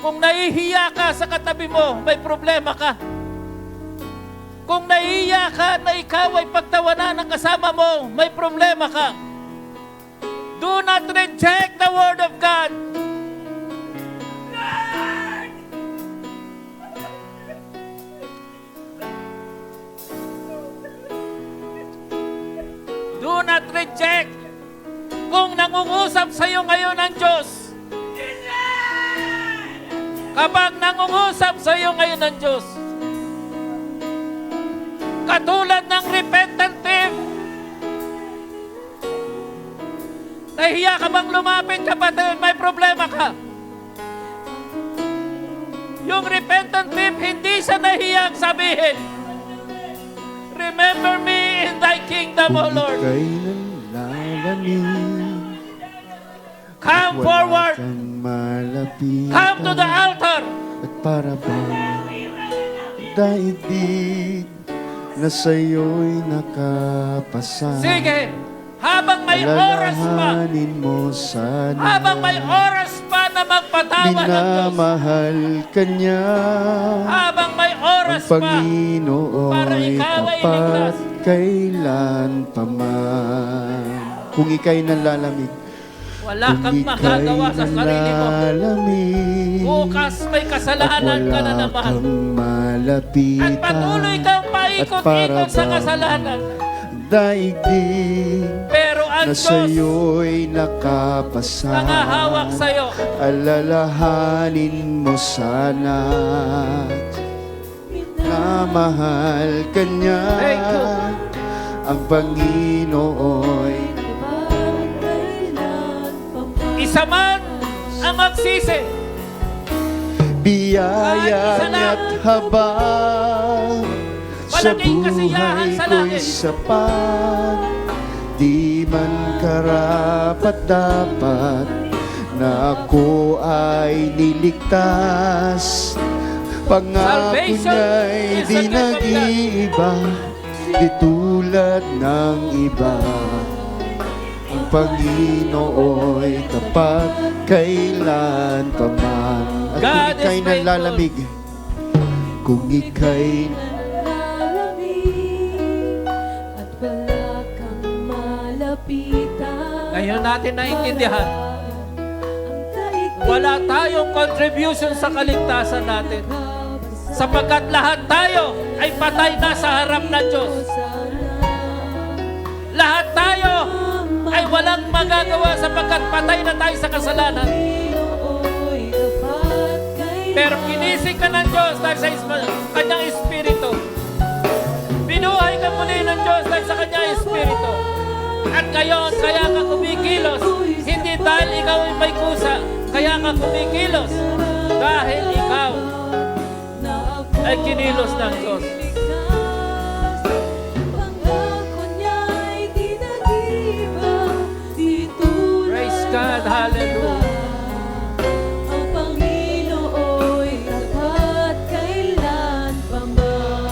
Kung nahihiya ka sa katabi mo, may problema ka. Kung nahihiya ka na ikaw ay pagtawanan ng kasama mo, may problema ka. Do not reject the Word of God. Do not reject. Kung nangungusap sa iyo ngayon ang Diyos, kapag nangungusap sa iyo ngayon ng Diyos, katulad ng repentant thief, nahiya ka bang lumapit, kapatid? May problema ka. Yung repentant thief, hindi siya nahiyang sabihin, remember me in thy kingdom, O Lord. Come Wala forward. kang malapitan. Come to the altar. At para bang daigdig na sa'yo'y nakapasa. Sige. Habang may oras pa. Alalahanin mo sana. Habang may oras pa na magpatawad ng Diyos. Minamahal ka niya. Habang may oras Ang pa. Panginoon para ay ikaw ay tapat ligtas. kailan pa man. Kung ika'y nalalamig, Wala kang magagawa sa sarili mo. nalalamig, Bukas may kasalanan ka na naman. kang malapitan. At patuloy kang paikot-ikot sa kasalanan. Daigdig Pero ang na Diyos sa'yo'y nakapasa. nangahawak sa'yo. Alalahanin mo sana na mahal ka niya. Thank you. Ang Panginooy Isa man ang magsisi. biyaya Kahit isa lang. niya't habang sa Malaking kasiyahan buhay sa ko'y langit. sapat. Di man karapat dapat na ako ay niligtas. Pangako Salvation niya'y is di a gift of God. nag-iiba, di tulad ng iba. Ang Panginooy tapat kailan pa man. At kung God is ika'y faithful. nalalamig, kung ika'y at wala kang malapitan. Ngayon natin naintindihan. Wala tayong contribution sa kaligtasan natin. Sapagkat lahat tayo ay patay na sa harap ng Diyos. Lahat tayo ay walang magagawa sapagkat patay na tayo sa kasalanan. Pero ginising ka ng Diyos dahil sa Kanyang Espiritu. Binuhay ka muli ng Diyos dahil sa Kanyang Espiritu. At ngayon, kaya ka kumikilos. Hindi dahil ikaw ay may kusa. Kaya ka kumikilos. Dahil ikaw ay kinilos ng Diyos. Praise God. Hallelujah. Ang Panginooy tapat kailan pa man.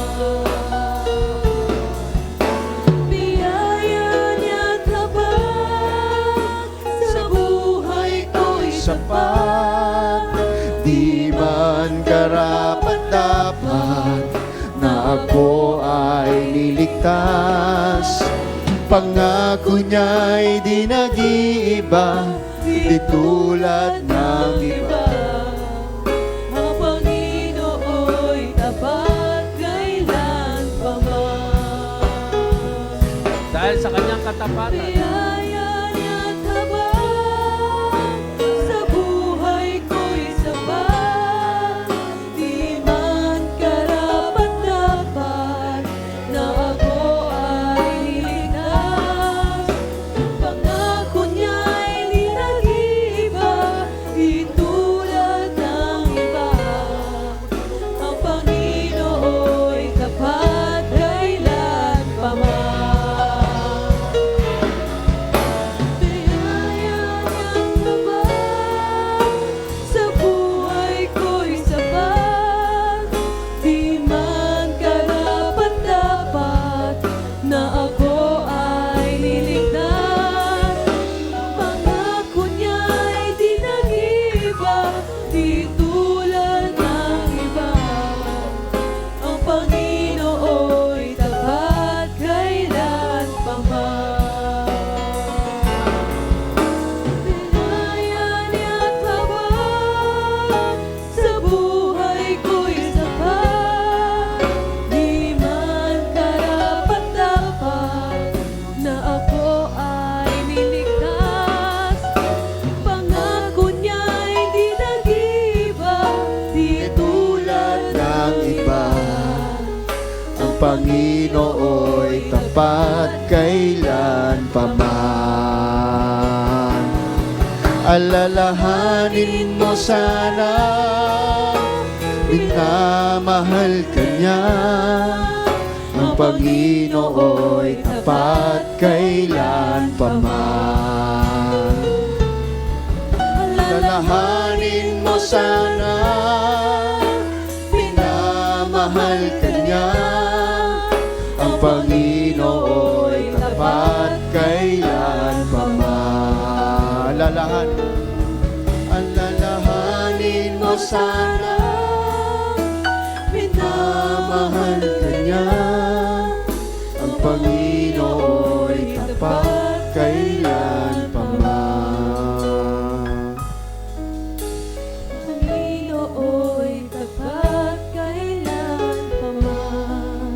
Biyaya niya't habang sa buhay ko'y sapat. Di man karapat dapat na ako ay niligtas. Pangako niya'y di nag-iiba, di tulad ng iba. Ang Panginooy tapat kailan pa man. Dahil sa Kanyang katapatan. Biyaya niya't habang sa buhay ko'y sapat. Di man karapat-dapat na ako ay niligtas. Pangako niya'y di nag-iiba, di tulad ng iba. Ang Panginooy tapat kailan pa man. Biyaya niyang habang sa buhay ko'y sapat. Di man karapat-dapat na ako ay niligtas. Pangako niya'y di nag-iiba, di tulad ng iba. Ang Panginooy tapat kailan pa man. Biyaya niya't habang sa buhay ko'y sapat. Di man karapat-dapat na ako ay niligtas. Pangako niya'y di nag-iiba, di tulad ng iba. Ang Panginooy tapat kailan pa man. Alalahanin mo sana, minamahal ka niya. Ang Panginooy tapat kailan pa man. Panginoon'y tapat kailan pa man. Alalahanin mo sana, minamahal ka niya. Ang Panginoon'y tapat kailan pa man. Panginoon'y tapat kailan pa man.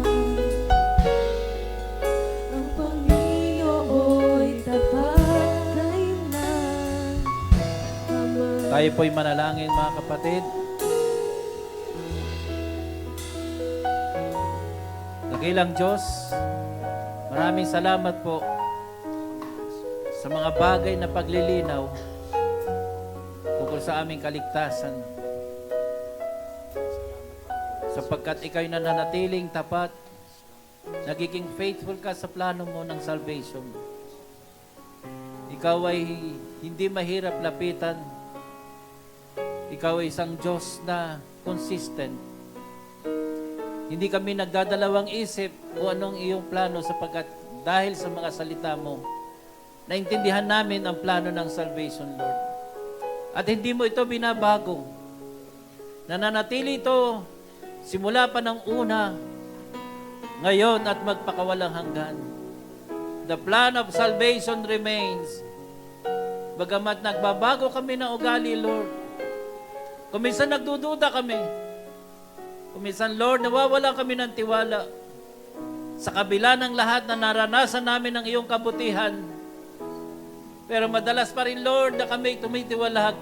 Ang Panginoon'y tapat kailan pa man. Tayo po'y manalangin, mga kapatid. Dakilang Diyos, maraming salamat po sa mga bagay na paglilinaw tungkol sa aming kaligtasan. Sapagkat ikaw'y nananatiling tapat, nagiging faithful ka sa plano mo ng salvation. Ikaw ay hindi mahirap lapitan. Ikaw ay isang Diyos na consistent. Hindi kami nagdadalawang isip kung anong iyong plano sapagkat dahil sa mga salita mo, naintindihan namin ang plano ng salvation, Lord. At hindi mo ito binabago. Nananatili ito simula pa ng una, ngayon at magpakawalang hanggan. The plan of salvation remains. Bagamat nagbabago kami ng ugali, Lord. Kuminsan nagdududa kami. Kuminsan, Lord, nawawala kami ng tiwala. Sa kabila ng lahat na naranasan namin ng iyong kabutihan. Pero madalas pa rin, Lord, na kami tumitiwalag.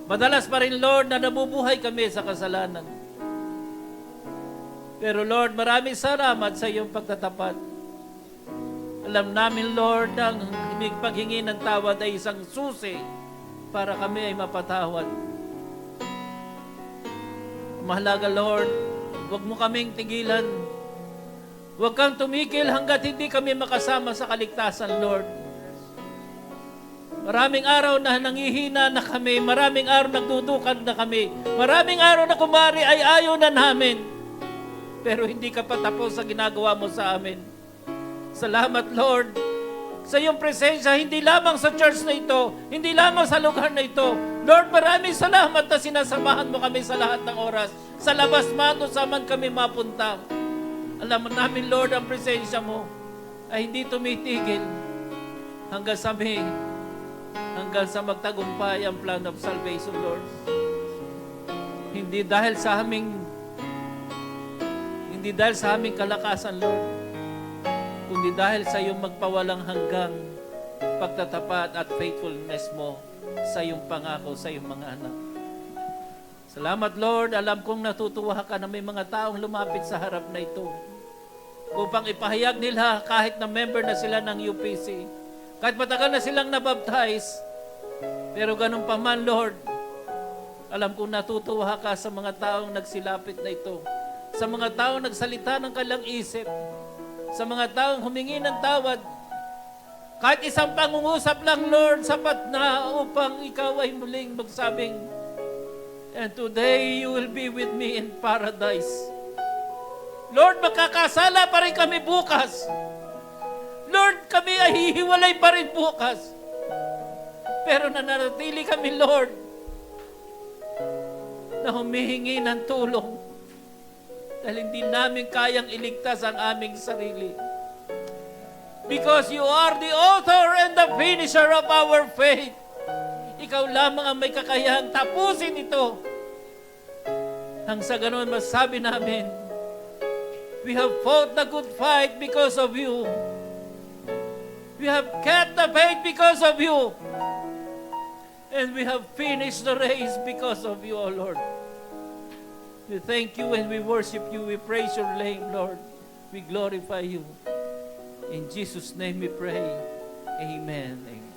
Madalas pa rin, Lord, na nabubuhay kami sa kasalanan. Pero Lord, maraming salamat sa iyong pagtatapat. Alam namin, Lord, ang paghingi ng tawad ay isang susi para kami ay mapatawad. Mahalaga, Lord, huwag mo kaming tigilan. Huwag kang tumigil hanggat hindi kami makasama sa kaligtasan, Lord. Maraming araw na nangihina na kami, maraming araw nagdudukad na kami, maraming araw na kumari ay ayaw na namin. Pero hindi ka pa tapos sa ginagawa mo sa amin. Salamat, Lord, sa iyong presensya, hindi lamang sa church na ito, hindi lamang sa lugar na ito. Lord, maraming salamat na sinasamahan mo kami sa lahat ng oras. Sa labas man o saan man kami mapunta. Alam namin, Lord, ang presensya mo ay hindi tumitigil hanggang sa magtagumpay ang plan of salvation, Lord. Hindi dahil sa aming kalakasan, Lord, kundi dahil sa iyong magpawalang hanggang pagtatapat at faithfulness mo sa iyong pangako sa iyong mga anak. Salamat, Lord. Alam kong natutuwa ka na may mga taong lumapit sa harap na ito upang ipahayag nila kahit na member na sila ng UPC, kahit matagal na silang nabaptize, pero ganun pa man, Lord, alam kong natutuwa ka sa mga taong nagsilapit na ito, sa mga taong nagsalita ng kanilang isip, sa mga taong humingi ng tawad. Kahit isang pangungusap lang, Lord, sapat na upang ikaw ay muling magsabing, and today you will be with me in paradise. Lord, magkakasala pa rin kami bukas. Lord, kami ay hihiwalay pa rin bukas. Pero nananatili kami, Lord, na humihingi ng tulong dahil hindi namin kayang iligtas ang aming sarili. Because you are the author and the finisher of our faith. Ikaw lamang ang may kakayahang tapusin ito. Hang sa ganoon masabi namin, we have fought the good fight because of you. We have kept the faith because of you. And we have finished the race because of you, O Lord. We thank you and we worship you. We praise your name, Lord. We glorify you. In Jesus' name we pray. Amen. Amen.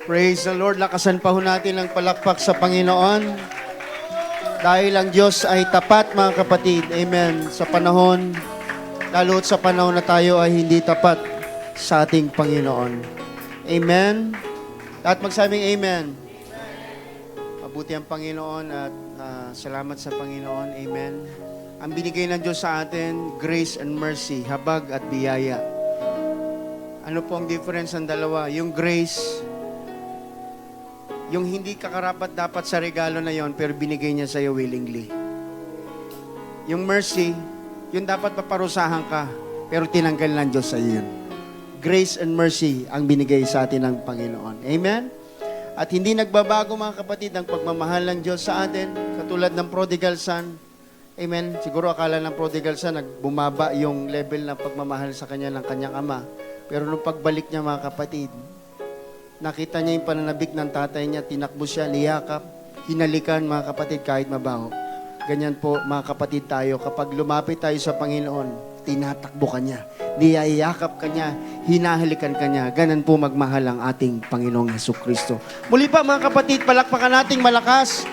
Praise the Lord. Lakasan pa ho natin ang palakpak sa Panginoon. Dahil ang Diyos ay tapat, mga kapatid. Amen. Sa panahon, lalo't sa panahon na tayo ay hindi tapat sa ating Panginoon. Amen. At magsabing amen. Mabuti. mabuti ang Panginoon at salamat sa Panginoon. Amen. Ang binigay ng Diyos sa atin, grace and mercy, habag at biyaya. Ano po ang difference ng dalawa? Yung grace, yung hindi ka karapat dapat sa regalo na yon, pero binigay niya sa iyo willingly. Yung mercy, yung dapat paparusahan ka, pero tinanggal ng Diyos sa iyo yun. Grace and mercy ang binigay sa atin ng Panginoon. Amen? At hindi nagbabago mga kapatid ang pagmamahal ng Diyos sa atin, katulad ng prodigal son. Amen? Siguro akala ng prodigal son, nagbumaba yung level ng pagmamahal sa kanya ng kanyang ama. Pero nung pagbalik niya mga kapatid, nakita niya yung pananabik ng tatay niya, tinakbo siya, niyakap, hinalikan mga kapatid kahit mabaho. Ganyan po mga kapatid tayo, kapag lumapit tayo sa Panginoon, tinatakbo ka niya, niyayakap ka niya, hinahalikan ka niya. Ganun po magmahal ang ating Panginoong Jesucristo. Muli pa mga kapatid, palakpakan nating malakas.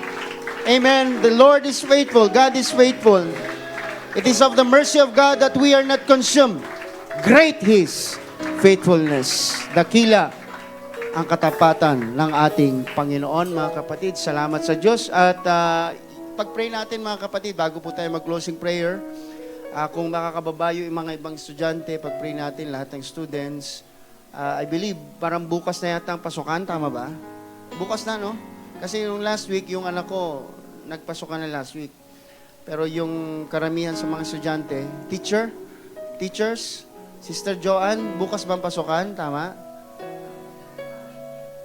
Amen. The Lord is faithful. God is faithful. It is of the mercy of God that we are not consumed. Great His faithfulness. Dakila ang katapatan ng ating Panginoon, mga kapatid. Salamat sa Diyos. At pag-pray natin, mga kapatid, bago po tayo mag-closing prayer, kung makakababayo yung mga ibang estudyante, pag-pray natin lahat ng students, I believe, parang bukas na yata ang pasukan, tama ba? Bukas na, no? Kasi yung last week, yung anak ko, nagpasukan na last week. Pero yung karamihan sa mga estudyante, teachers, Sister Joanne, bukas bang pasukan? Tama?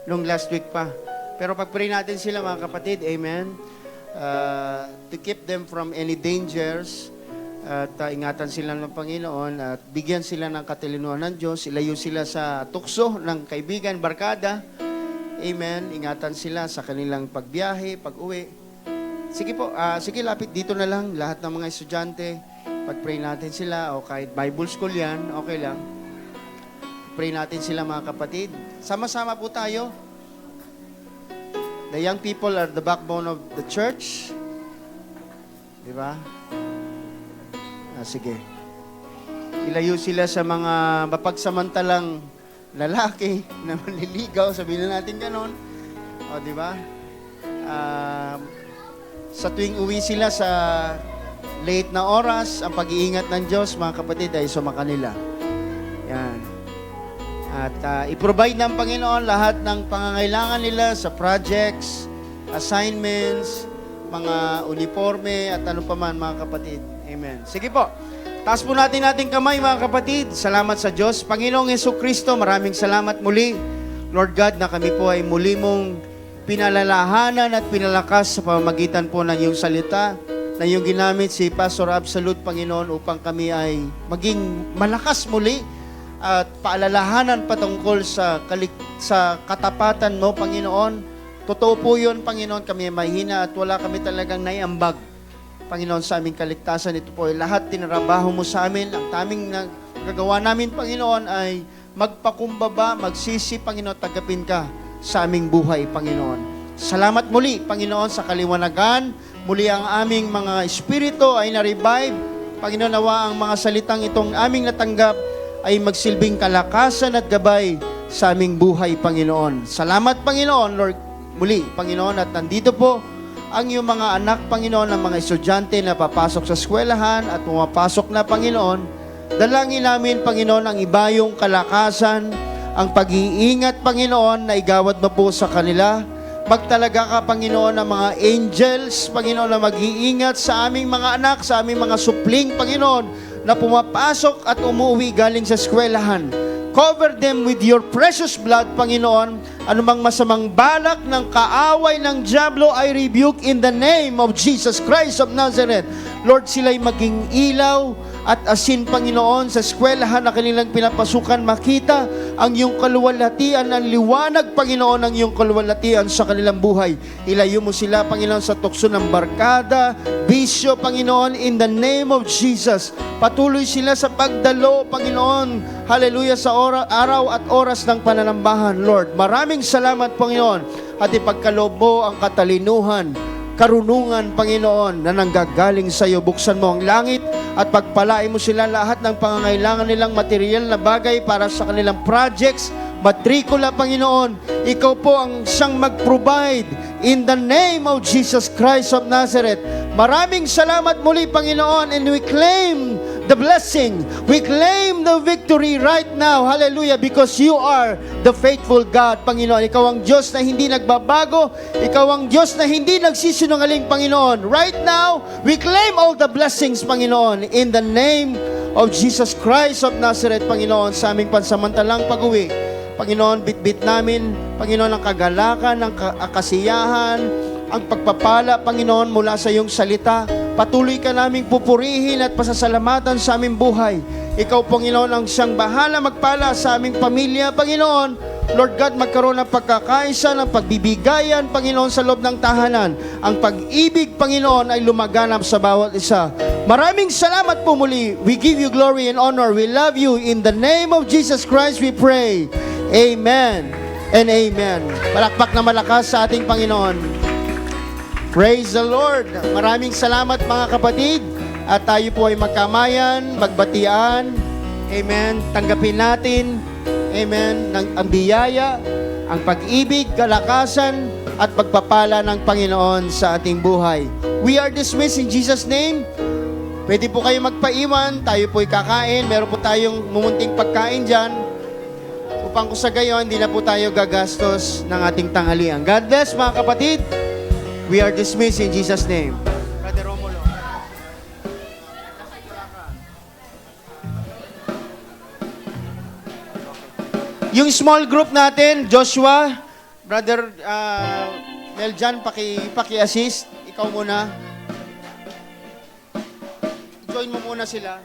Nung last week pa. Pero pag-pray natin sila, mga kapatid, amen? To keep them from any dangers, at ingatan sila ng Panginoon at bigyan sila ng katalinuhan ng Diyos, ilayo sila sa tukso ng kaibigan, barkada. Amen. Ingatan sila sa kanilang pagbiyahe, pag-uwi. Sige po, sige lapit dito na lang lahat ng mga estudyante. Pag-pray natin sila o kahit Bible school yan, okay lang. Pray natin sila mga kapatid. Sama-sama po tayo. The young people are the backbone of the church. Di ba? Sige. Ilayo sila sa mga mapagsamantalang lalaki na manliligaw, sabihin na natin ganon. O, di ba? Sa tuwing uwi sila sa late na oras, ang pag-iingat ng Diyos, mga kapatid, ay sumakanila. Yan. At i-provide ng Panginoon lahat ng pangangailangan nila sa projects, assignments, mga uniforme, at ano pa man, mga kapatid. Amen. Sige po. Taas po natin ating kamay, mga kapatid. Salamat sa Diyos. Panginoong Jesucristo, maraming salamat muli. Lord God, na kami po ay muli mong pinalalahanan at pinalakas sa pamamagitan po ng iyong salita na iyong ginamit si Pastor Absolute, Panginoon, upang kami ay maging malakas muli at paalalahanan patungkol sa katapatan mo, Panginoon. Totoo po yun, Panginoon, kami ay mahina at wala kami talagang naiambag, Panginoon, sa aming kaligtasan. Ito po ay lahat tinrabaho mo sa amin. Ang taming nagagawa namin, Panginoon, ay magpakumbaba, magsisi, Panginoon, tagapin ka sa aming buhay, Panginoon. Salamat muli, Panginoon, sa kaliwanagan. Muli ang aming mga espiritu ay na-revive. Panginoon, nawa ang mga salitang itong aming natanggap ay magsilbing kalakasan at gabay sa aming buhay, Panginoon. Salamat, Panginoon, Lord, muli, Panginoon, at nandito po ang iyong mga anak, Panginoon, ng mga estudyante na papasok sa eskwelahan at pumapasok na, Panginoon. Dalangin namin, Panginoon, ang ibayong kalakasan, ang pag-iingat, Panginoon, na igawad mo po sa kanila. Magtalaga ka, Panginoon, ng mga angels, Panginoon, na mag-iingat sa aming mga anak, sa aming mga supling, Panginoon, na pumapasok at umuwi galing sa eskwelahan. Cover them with your precious blood, Panginoon. Anumang masamang balak ng kaaway ng dyablo ay rebuke in the name of Jesus Christ of Nazareth. Lord, sila'y maging ilaw at asin, Panginoon, sa eskwelahan na kanilang pinapasukan, makita ang iyong kaluwalhatian, ang liwanag, Panginoon, ang iyong kaluwalhatian sa kanilang buhay. Ilayo mo sila, Panginoon, sa tukso ng barkada, bisyo, Panginoon, in the name of Jesus. Patuloy sila sa pagdalo, Panginoon, hallelujah, sa araw at oras ng pananambahan, Lord. Maraming salamat, Panginoon, at ipagkaloob mo ang katalinuhan, karunungan, Panginoon, na nanggagaling sa iyo. Buksan mo ang langit at pagpalain mo sila lahat ng pangangailangan nilang material na bagay para sa kanilang projects, matrikula, Panginoon. Ikaw po ang siyang mag-provide in the name of Jesus Christ of Nazareth. Maraming salamat muli, Panginoon, and we claim the blessing. We claim the victory right now. Hallelujah. Because you are the faithful God, Panginoon. Ikaw ang Diyos na hindi nagbabago. Ikaw ang Diyos na hindi nagsisinungaling, Panginoon. Right now, we claim all the blessings, Panginoon, in the name of Jesus Christ of Nazareth, Panginoon, sa aming pansamantalang pag-uwi. Panginoon, bitbit namin, Panginoon, ang kagalakan, ang kasiyahan, ang pagpapala, Panginoon, mula sa iyong salita. Patuloy ka naming pupurihin at pasasalamatan sa aming buhay. Ikaw, Panginoon, ang siyang bahala magpala sa aming pamilya, Panginoon. Lord God, magkaroon ng pagkakaisa, ng pagbibigayan, Panginoon, sa loob ng tahanan. Ang pag-ibig, Panginoon, ay lumaganap sa bawat isa. Maraming salamat po muli. We give you glory and honor. We love you. In the name of Jesus Christ, we pray. Amen and amen. Palakpak na malakas sa ating Panginoon. Praise the Lord. Maraming salamat, mga kapatid. At tayo po ay magkamayan, magbatian. Amen. Tanggapin natin. Amen. Ang biyaya, ang pag-ibig, kalakasan, at pagpapala ng Panginoon sa ating buhay. We are dismissed in Jesus' name. Pwede po kayo magpaiwan. Tayo po ay kakain. Meron po tayong mumunting pagkain dyan. Upang kung sa gayon, hindi na po tayo gagastos ng ating tanghalian. God bless, mga kapatid. We are dismissed in Jesus' name. Brother Romulo. Yung small group natin, Joshua, Brother Meljan, paki-assist. Ikaw muna. Join mo muna sila.